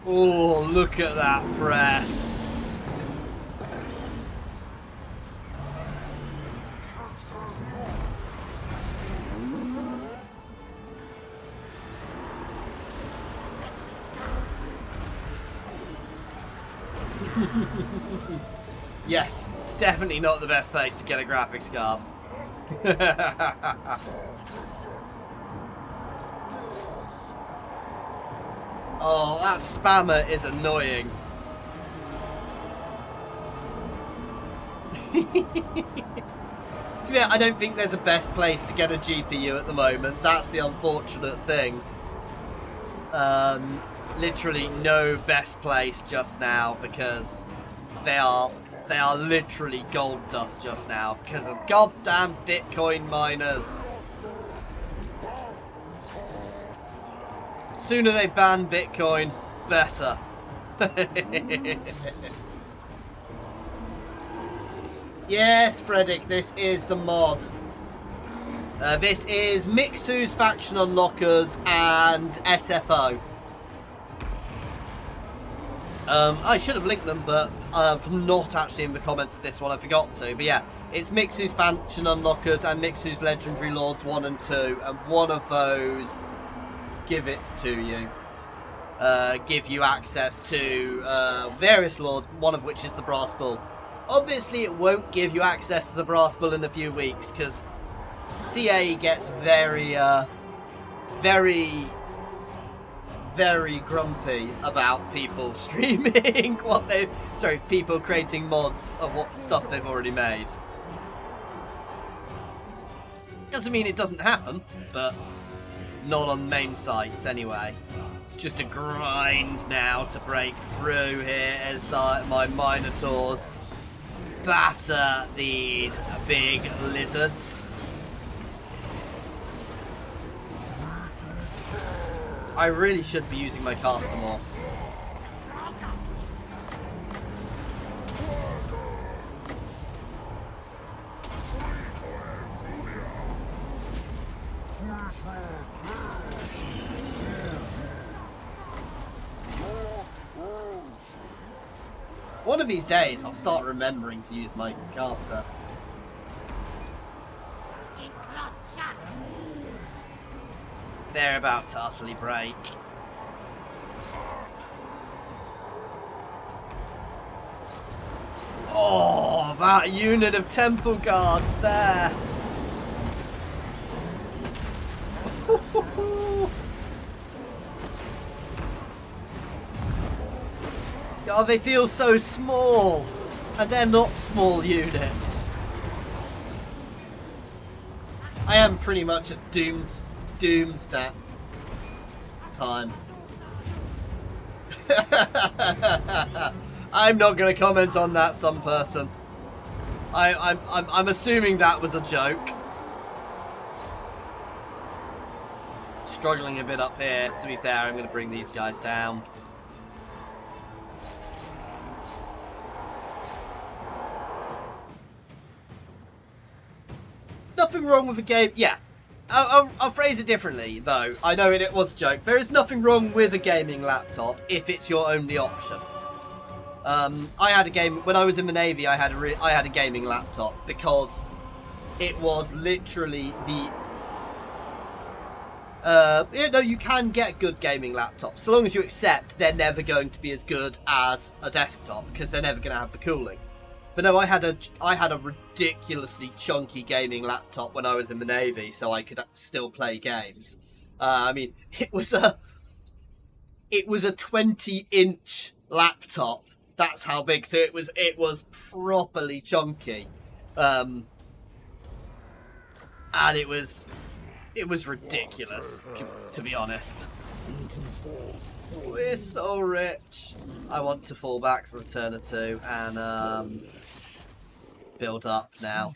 Oh, look at that press. Yes, definitely not the best place to get a graphics card. Oh, that spammer is annoying. Yeah, I don't think there's a best place to get a GPU at the moment. That's the unfortunate thing. Literally no best place just now because they are literally gold dust just now because of goddamn Bitcoin miners. Sooner they ban Bitcoin, better. Yes, Frederick, this is the mod. This is Mixu's faction unlockers and SFO. I should have linked them, but I'm not actually in the comments of this one. I forgot to. But yeah, it's Mixu's faction unlockers and Mixu's legendary lords 1 and 2, and one of those give it to you. Give you access to various lords, one of which is the Brass Bull. Obviously, it won't give you access to the Brass Bull in a few weeks because CA gets very grumpy about people streaming people creating mods of what stuff they've already made. Doesn't mean it doesn't happen, but not on main sites anyway. It's just a grind now to break through here as my Minotaurs batter these big lizards. I really should be using my caster more. One of these days, I'll start remembering to use my caster. They're about to utterly break. Oh, that unit of temple guards there. Oh, they feel so small, and they're not small units. I am pretty much at doom stat time. I'm not going to comment on that, some person. I'm assuming that was a joke. Struggling a bit up here. To be fair, I'm going to bring these guys down. Nothing wrong with the game. Yeah, I'll phrase it differently, though. I know it was a joke. There is nothing wrong with a gaming laptop if it's your only option. I had a game when I was in the Navy. I had a gaming laptop because it was literally the. You can get good gaming laptops so long as you accept they're never going to be as good as a desktop because they're never going to have the cooling. But no, I had a ridiculously chunky gaming laptop when I was in the Navy, so I could still play games. I mean, it was a 20-inch laptop. That's how big. So it was properly chunky, and it was ridiculous, to be honest. We're so rich. I want to fall back for Return of 2 and build up now.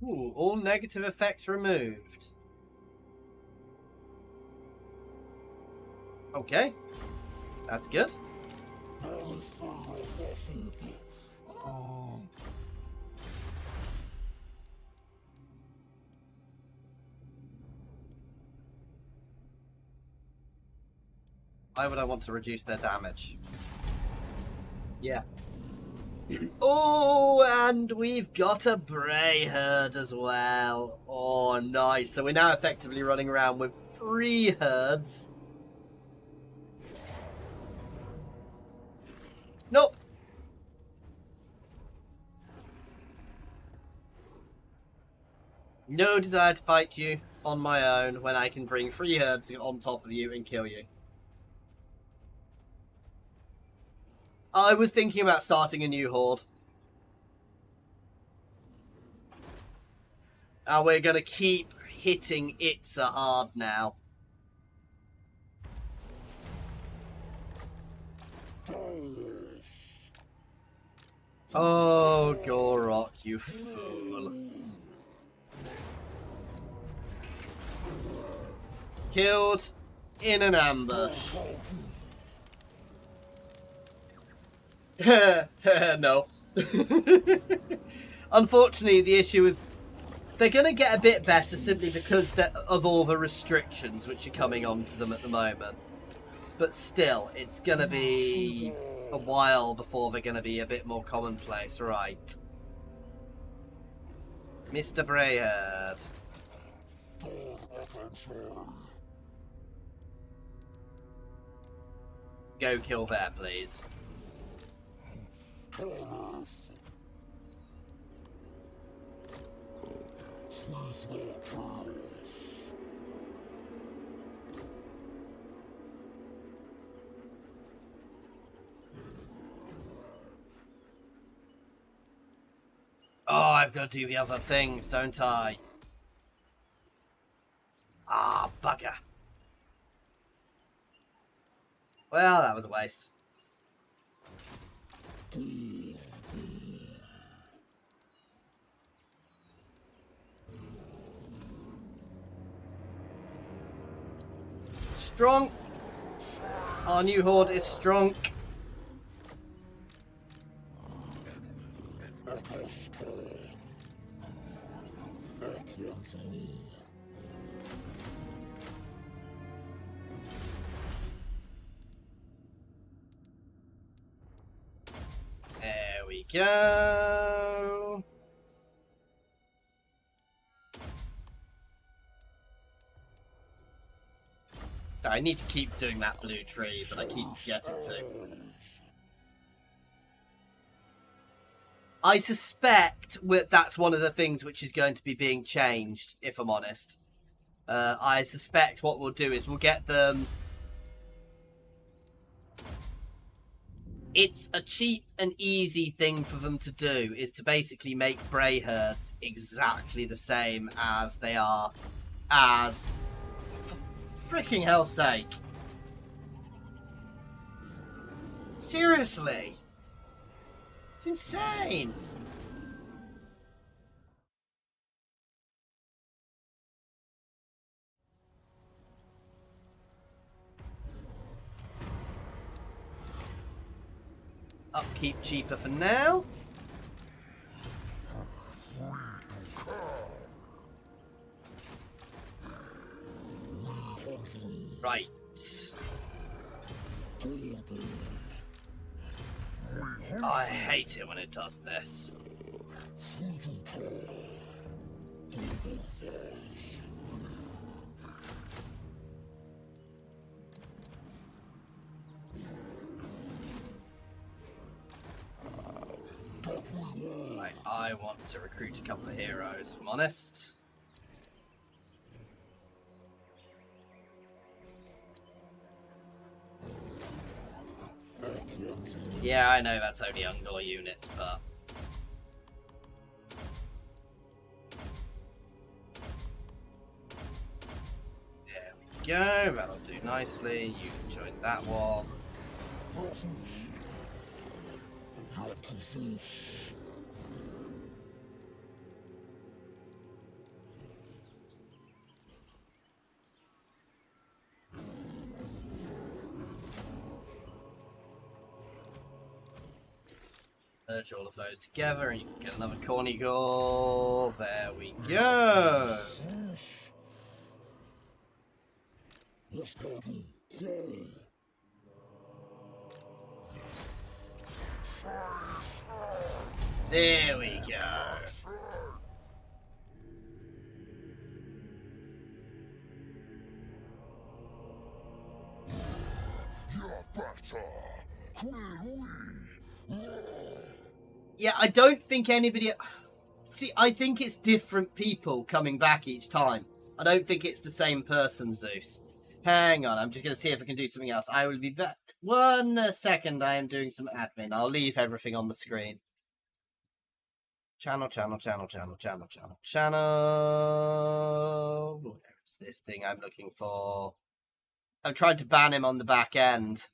Ooh, all negative effects removed. Okay, that's good. Why would I want to reduce their damage? Yeah. Oh, and we've got a Bray herd as well. Oh, nice. So we're now effectively running around with 3 herds. No desire to fight you on my own when I can bring 3 herds on top of you and kill you. I was thinking about starting a new horde. And we're going to keep hitting Itza hard now. Oh, Gorok, you fool. Killed in an ambush. No. Unfortunately, the issue with... They're going to get a bit better simply because of all the restrictions which are coming onto them at the moment. But still, it's going to be a while before they're going to be a bit more commonplace. Right. Mr. Brayherd. Go kill there, please. Oh, I've got to do the other things, don't I? Ah, bugger. Well, that was a waste. Strong. Our new horde is strong. There we go. So I need to keep doing that blue tree, but I keep forgetting to. I suspect that's one of the things which is going to be being changed, if I'm honest. I suspect what we'll do is we'll get them... It's a cheap and easy thing for them to do, is to basically make Bray herds exactly the same as they are as... For freaking hell's sake. Seriously. It's insane. Upkeep cheaper for now. Right. I hate it when it does this. Right, I want to recruit a couple of heroes, if I'm honest. Yeah, I know that's only Ungor units, but... There we go, that'll do nicely. You can join that one. Merge all of those together and you can get another corny goal. There we go. There we go. Yeah, I don't think anybody... See, I think it's different people coming back each time. I don't think it's the same person, Zeus. Hang on, I'm just going to see if I can do something else. I will be back. 1 second, I am doing some admin. I'll leave everything on the screen. Channel. Where's this thing I'm looking for? I'm trying to ban him on the back end.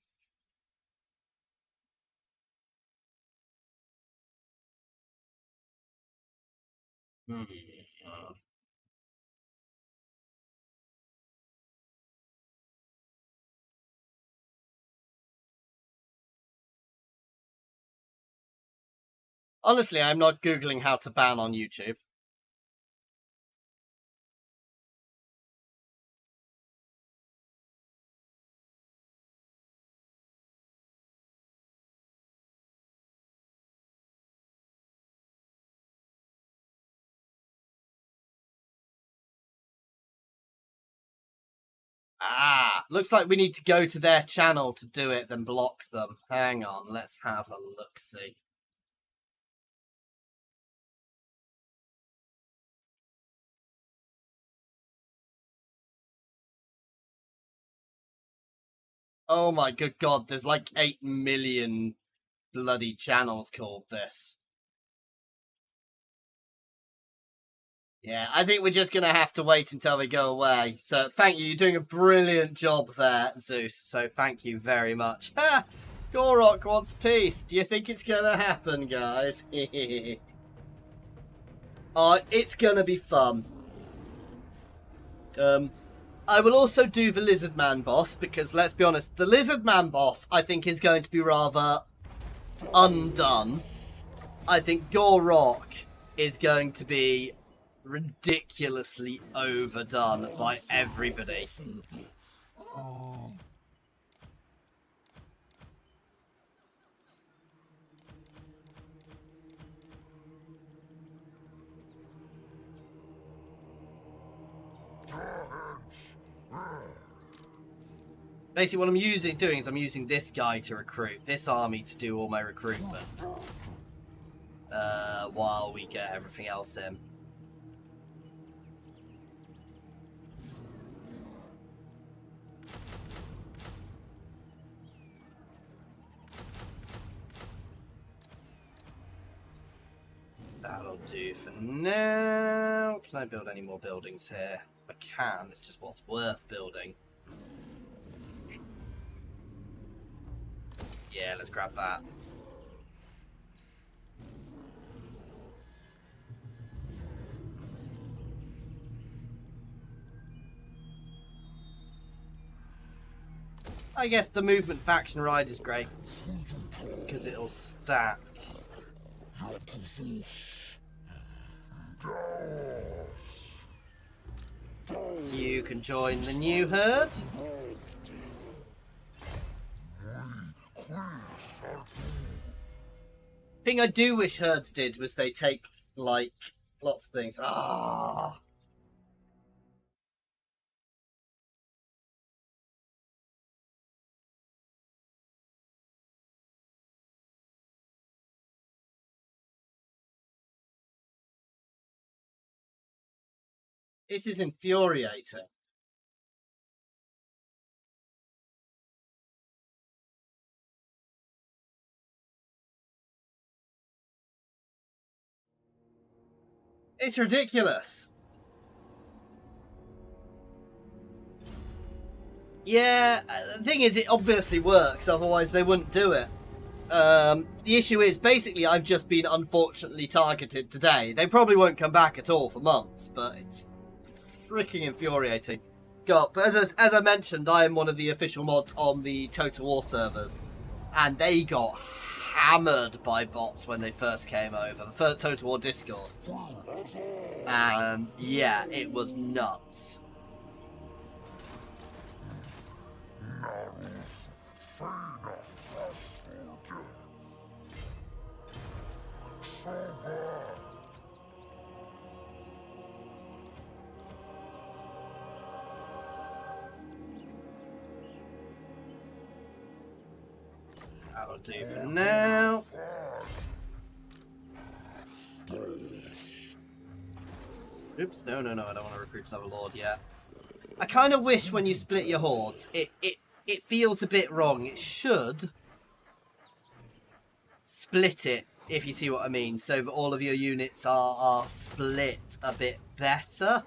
Honestly, I'm not Googling how to ban on YouTube. Ah, looks like we need to go to their channel to do it, then block them. Hang on, let's have a look-see. Oh my good god, there's like 8 million bloody channels called this. Yeah, I think we're just going to have to wait until they go away. So thank you, you're doing a brilliant job there, Zeus. So thank you very much. Ha! Gorok wants peace. Do you think it's going to happen, guys? Oh, it's going to be fun. I will also do the Lizardman Boss, because let's be honest, the Lizardman Boss, I think, is going to be rather undone. I think Gorok is going to be ridiculously overdone by everybody. Basically, what I'm doing is I'm using this guy to recruit, this army to do all my recruitment, while we get everything else in. That'll do for now. Can I build any more buildings here? I can, it's just what's worth building. Yeah, let's grab that. I guess the movement faction ride is great because it'll stack. You can join the new herd. Thing I do wish herds did was they take like lots of things. Ah. This is infuriating. It's ridiculous. Yeah, the thing is, it obviously works, otherwise they wouldn't do it. The issue is, basically, I've just been unfortunately targeted today. They probably won't come back at all for months, but it's freaking infuriating. God, but as I mentioned, I am one of the official mods on the Total War servers, and they got hammered by bots when they first came over, the first Total War Discord. And yeah, it was nuts. That'll do for now. Oops, no, I don't want to recruit another lord yet. I kind of wish when you split your hordes, it feels a bit wrong. It should split it, if you see what I mean, so that all of your units are split a bit better.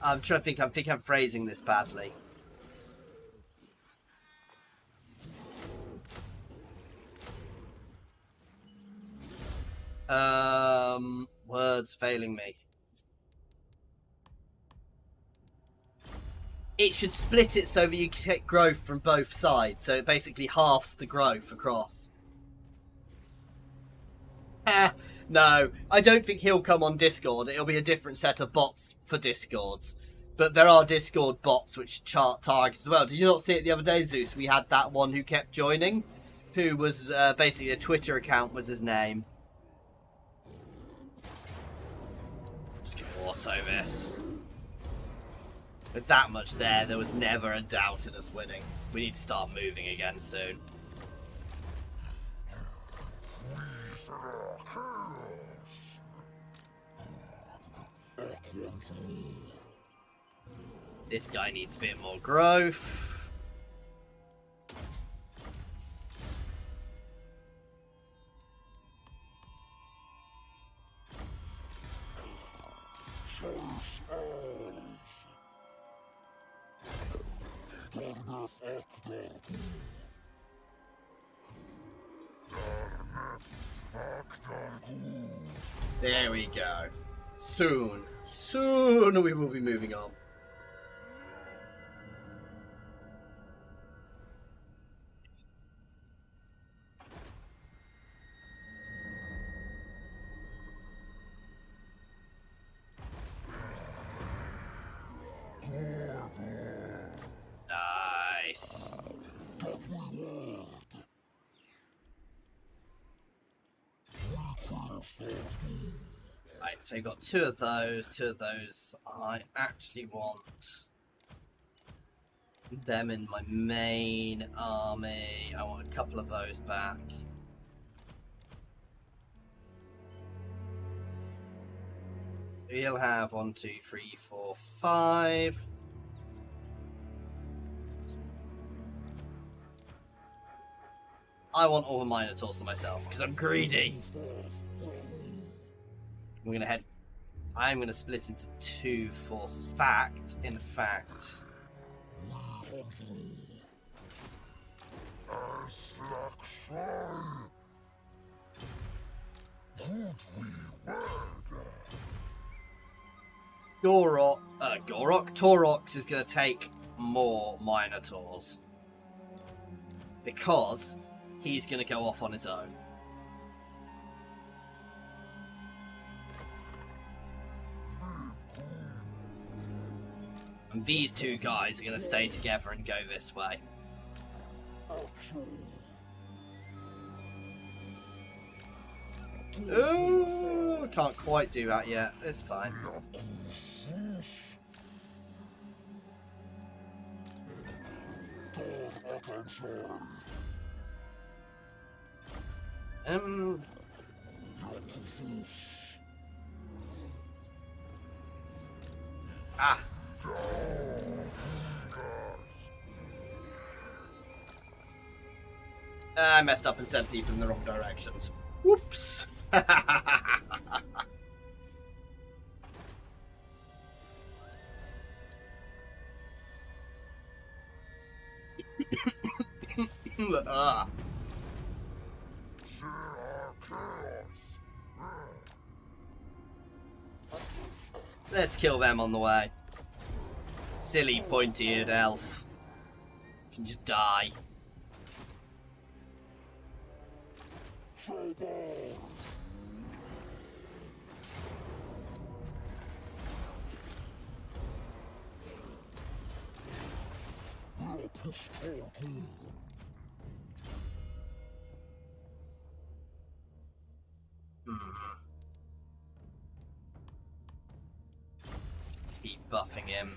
I'm trying to think. I think I'm phrasing this badly. Words failing me. It should split it so that you get growth from both sides. So it basically halves the growth across. No, I don't think he'll come on Discord. It'll be a different set of bots for Discords. But there are Discord bots which chart targets as well. Did you not see it the other day, Zeus? We had that one who kept joining, who was basically a Twitter account was his name. Just gonna auto this. With that much there was never a doubt in us winning. We need to start moving again soon. This guy needs a bit more growth. There we go. Soon we will be moving on. Nice. Right, so you've got two of those. I actually want them in my main army. I want a couple of those back. So he'll have 1, 2, 3, 4, 5. I want all the Minotaurs to myself because I'm greedy. We're gonna head. I'm gonna split into two forces. In fact. Taurox is gonna take more Minotaurs because he's gonna go off on his own. And these two guys are going to stay together and go this way. Ooh, can't quite do that yet. It's fine. Ah. I messed up and sent people in the wrong directions. Whoops. Let's kill them on the way. Silly pointy-eared elf. Can just die. Keep buffing him.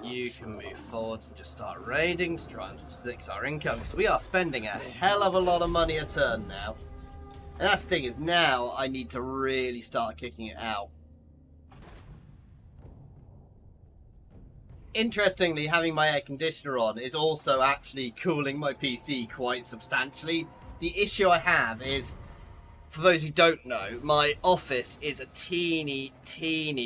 You can move forwards and just start raiding to try and fix our income. So we are spending a hell of a lot of money a turn now. And that's the thing, is now I need to really start kicking it out. Interestingly, having my air conditioner on is also actually cooling my PC quite substantially. The issue I have is, for those who don't know, my office is a teeny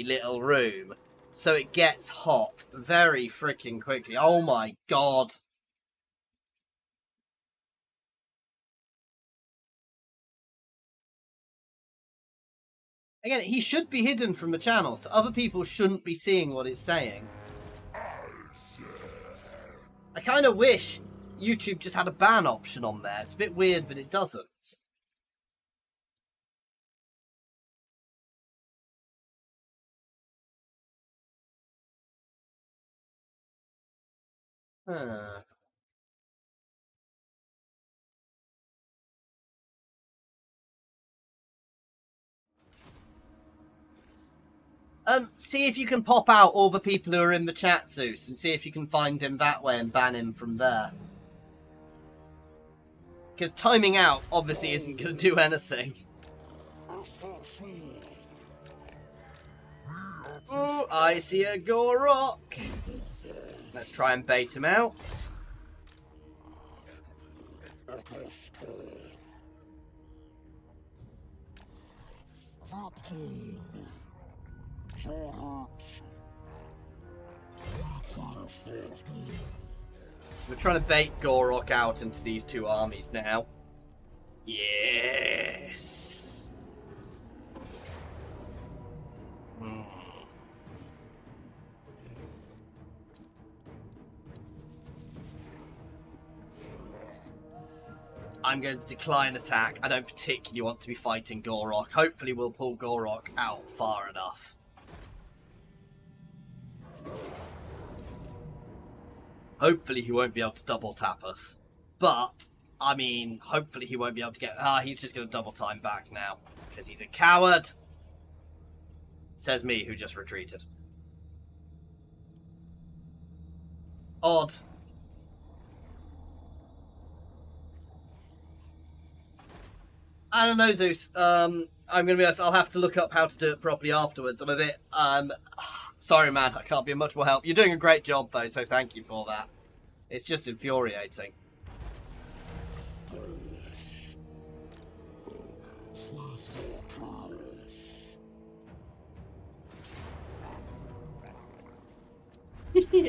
little room. So it gets hot very freaking quickly. Oh my god. Again, he should be hidden from the channel, so other people shouldn't be seeing what it's saying. I kind of wish YouTube just had a ban option on there. It's a bit weird, but it doesn't. Huh. See if you can pop out all the people who are in the chat, Zeus, and see if you can find him that way and ban him from there. Because timing out obviously isn't going to do anything. Oh, I see a Gorok. Let's try and bait him out. So we're trying to bait Gorok out into these two armies now. Yes. I'm going to decline attack. I don't particularly want to be fighting Gorok. Hopefully we'll pull Gorok out far enough. Hopefully he won't be able to double tap us. But, I mean, hopefully he won't be able to get... he's just going to double time back now. Because he's a coward. Says me, who just retreated. Odd. I don't know, Zeus. I'm going to be honest, I'll have to look up how to do it properly afterwards. I'm a bit... sorry, man, I can't be of much more help. You're doing a great job, though, so thank you for that. It's just infuriating.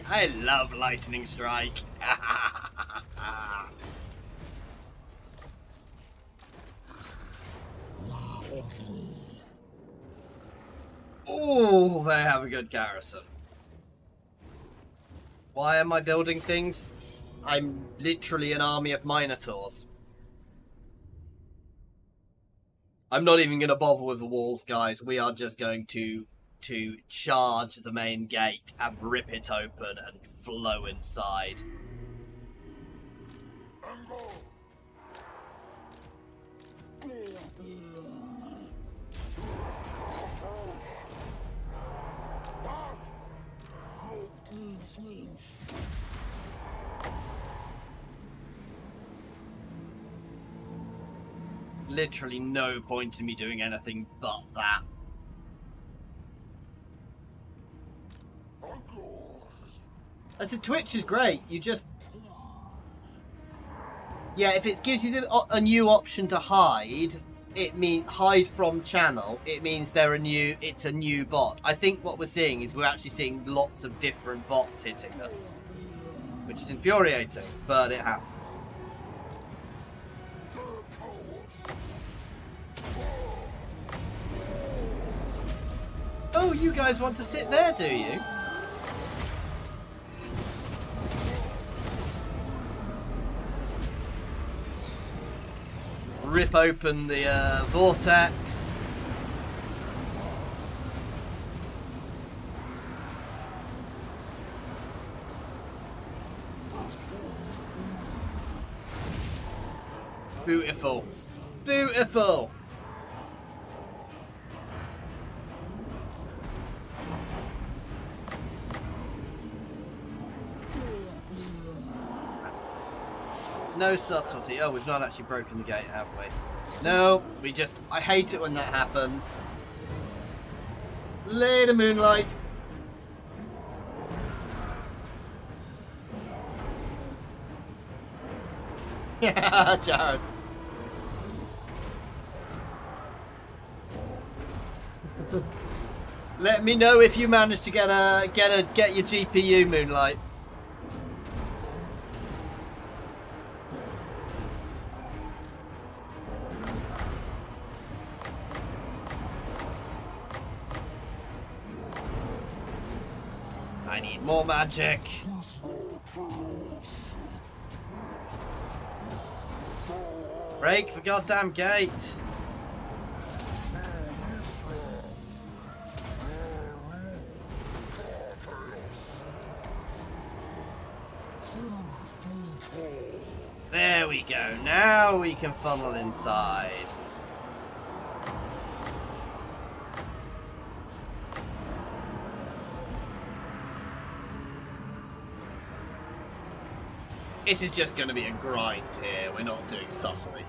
I love lightning strike. Oh, they have a good garrison. Why am I building things? I'm literally an army of Minotaurs. I'm not even going to bother with the walls, guys. We are just going to charge the main gate and rip it open and flow inside. Literally no point in me doing anything but that. As a Twitch is great, you just... Yeah, if it gives you a new option to hide, it means hide from channel, it means it's a new bot. I think what we're seeing is we're actually seeing lots of different bots hitting us. Which is infuriating, but it happens. Oh, you guys want to sit there, do you? Rip open the vortex. Beautiful. Beautiful. No subtlety. Oh, we've not actually broken the gate, have we? No, we just... I hate it when that happens. Later, Moonlight. Yeah, Jared. Let me know if you manage to get your GPU, Moonlight. I need more magic. Break the goddamn gate. There we go. Now we can funnel inside. This is just going to be a grind here. We're not doing subtly.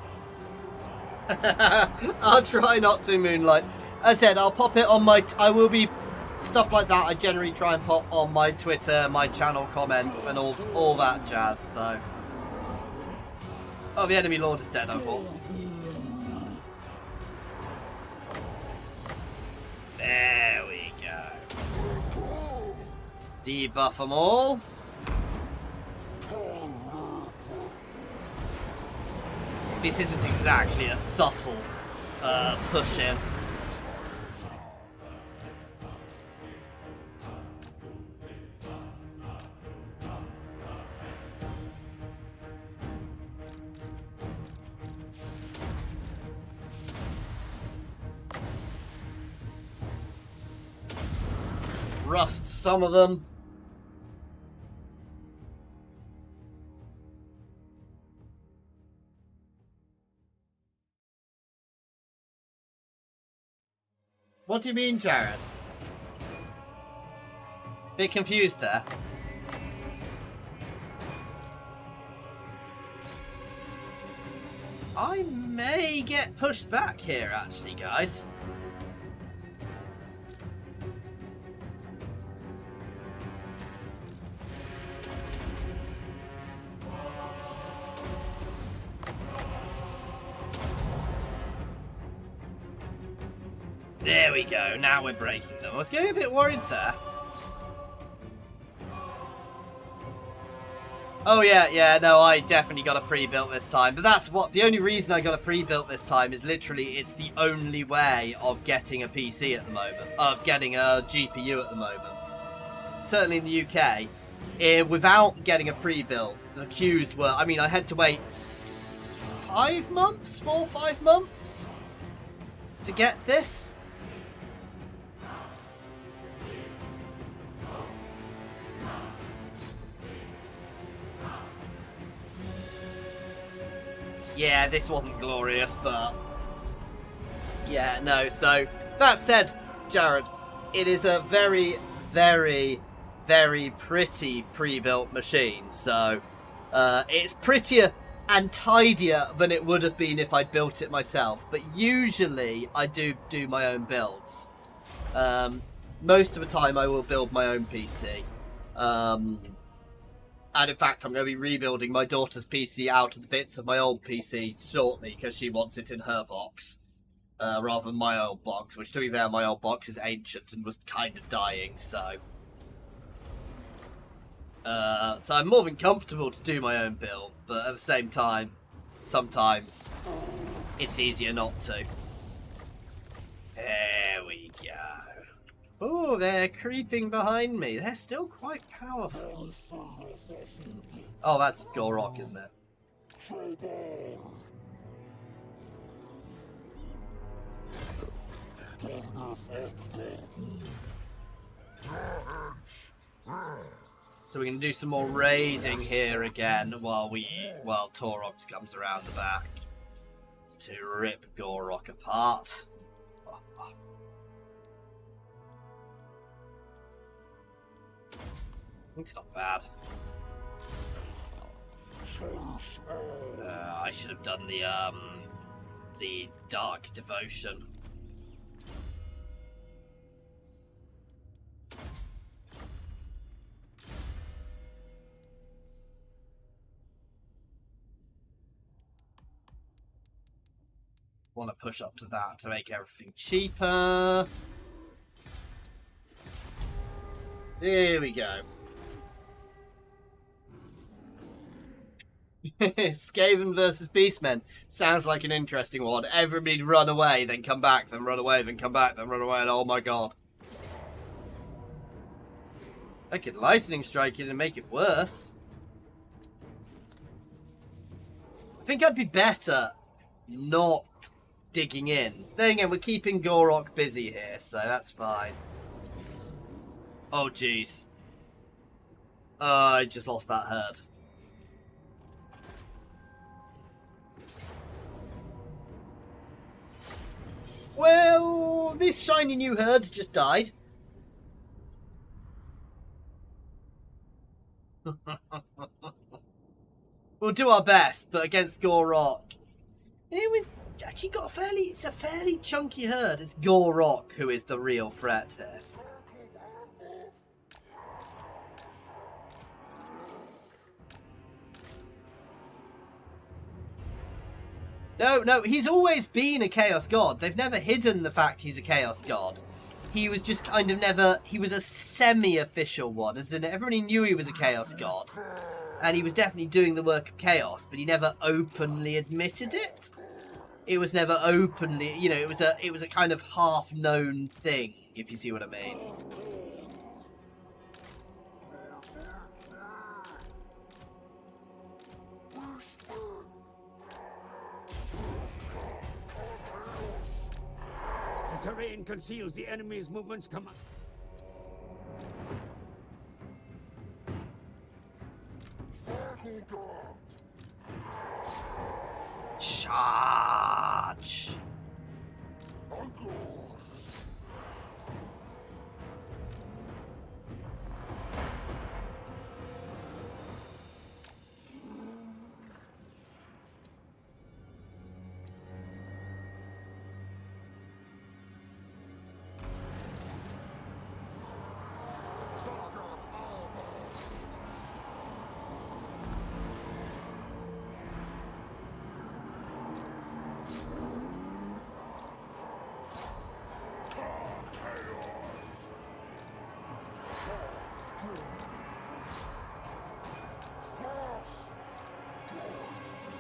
I'll try not to, Moonlight. As I said, I'll pop it on my... I will be... Stuff like that I generally try and pop on my Twitter, my channel comments, and all that jazz, so... Oh, the enemy lord is dead, I thought. There we go. Let's debuff them all. This isn't exactly a subtle push-in. Rust some of them. What do you mean, Jared? Bit confused there. I may get pushed back here, actually, guys. There we go, now we're breaking them. I was getting a bit worried there. Oh yeah, no, I definitely got a pre-built this time. But that's what, the only reason I got a pre-built this time is literally it's the only way of getting a PC at the moment. Of getting a GPU at the moment. Certainly in the UK. Without getting a pre-built, the queues were, I mean, I had to wait 5 months? 4 or 5 months? To get this? Yeah, this wasn't glorious, but... Yeah, no, so... That said, Jared, it is a very, very, very pretty pre-built machine, so... it's prettier and tidier than it would have been if I'd built it myself, but usually I do my own builds. Most of the time I will build my own PC. And in fact, I'm going to be rebuilding my daughter's PC out of the bits of my old PC shortly because she wants it in her box. Rather than my old box, which to be fair, my old box is ancient and was kind of dying, so... so I'm more than comfortable to do my own build, but at the same time, sometimes it's easier not to. There we go. Oh, they're creeping behind me. They're still quite powerful. Oh, that's Gorok, isn't it? So we're going to do some more raiding here again while Taurox comes around the back to rip Gorok apart. It's not bad. I should have done the dark devotion. Want to push up to that to make everything cheaper. There we go. Skaven versus Beastmen. Sounds like an interesting one. Everybody run away, then come back, then run away, then come back, then run away, and oh my god. I could lightning strike it and make it worse. I think I'd be better not digging in. Then again, we're keeping Gorok busy here, so that's fine. Oh jeez. I just lost that herd. Well, this shiny new herd just died. We'll do our best, but against Gorok, we actually got it's a fairly chunky herd. It's Gorok who is the real threat here. No, he's always been a Chaos God. They've never hidden the fact he's a Chaos God. He was just kind of never... He was a semi-official one, as in everybody knew he was a Chaos God. And he was definitely doing the work of Chaos, but he never openly admitted it. It was never openly... You know, it was a kind of half-known thing, if you see what I mean. Terrain conceals the enemy's movements. Come on. Charge.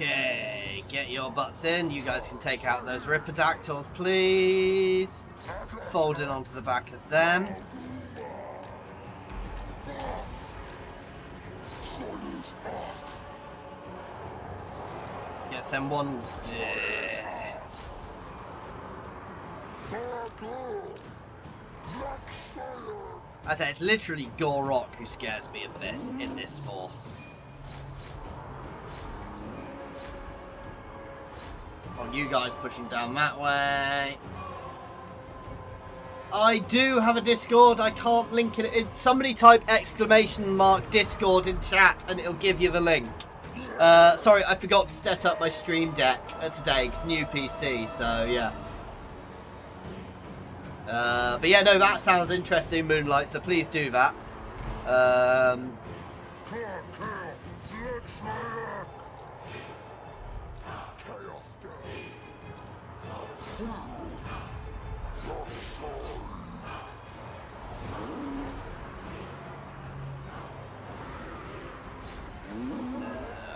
Okay, get your butts in. You guys can take out those Ripperdactyls, please. Fold in onto the back of them. Yeah, send one. Yeah. I say it's literally Gorok who scares me of this in this force. On you guys pushing down that way. I do have a Discord. I can't link it. Somebody type !Discord in chat and it'll give you the link. Sorry, I forgot to set up my stream deck today. It's new PC, so yeah. But yeah, no, that sounds interesting, Moonlight, so please do that.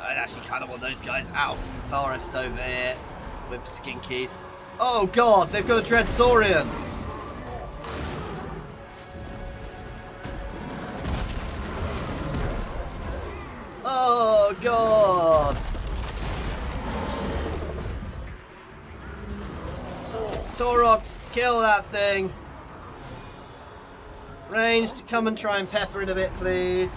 I'd actually kind of want those guys out of the forest over here with Skinkies. Oh god, they've got a Dreadsaurian! Oh god! Taurox, kill that thing! Ranged, come and try and pepper it a bit, please.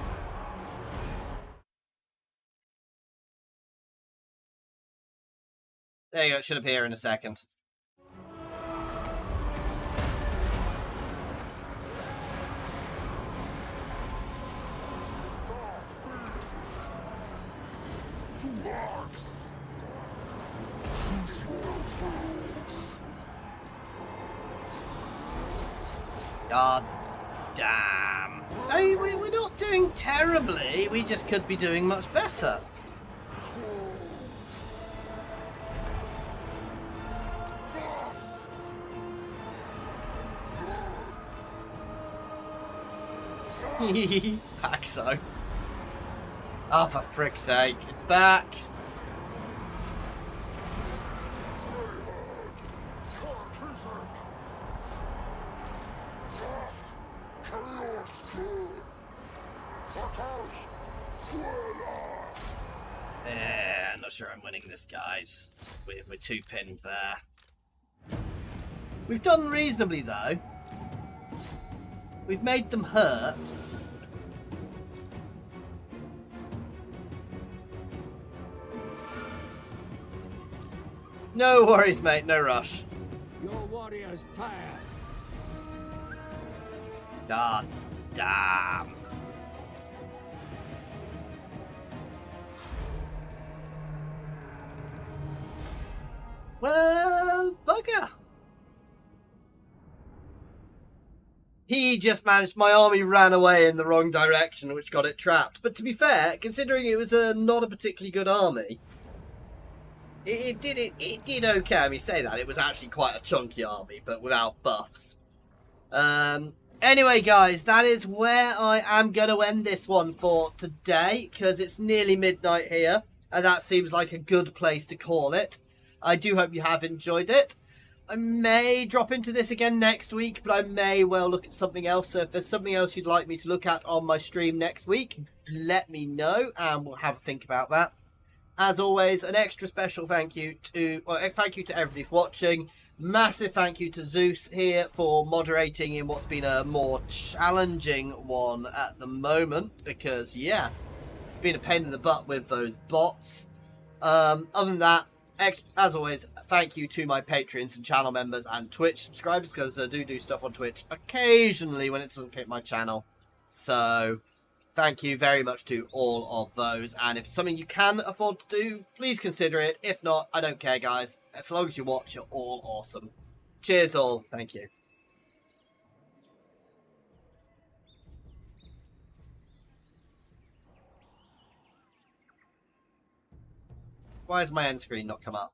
There you go, it should appear in a second. God damn. I mean, we're not doing terribly. We just could be doing much better. Paxo. Oh, for frick's sake. It's back. I'm not sure I'm winning this, guys. We're too pinned there. We've done reasonably, though. We've made them hurt. No worries, mate. No rush. Your warriors tired. God damn. Well, bugger. He just managed, my army ran away in the wrong direction, which got it trapped. But to be fair, considering it was not a particularly good army, it did okay. I mean, say that, it was actually quite a chunky army, but without buffs. Anyway, guys, that is where I am going to end this one for today, because it's nearly midnight here, and that seems like a good place to call it. I do hope you have enjoyed it. I may drop into this again next week, but I may well look at something else. So if there's something else you'd like me to look at on my stream next week, let me know and we'll have a think about that. As always, an extra special thank you to everybody for watching. Massive thank you to Zeus here for moderating in what's been a more challenging one at the moment, because yeah, it's been a pain in the butt with those bots. Other than that, as always, thank you to my patrons and channel members and Twitch subscribers, because I do stuff on Twitch occasionally when it doesn't fit my channel. So thank you very much to all of those, and if it's something you can afford to do, please consider it. If not, I don't care, guys. As long as you watch, you're all awesome. Cheers all. Thank you. Why has my end screen not come up?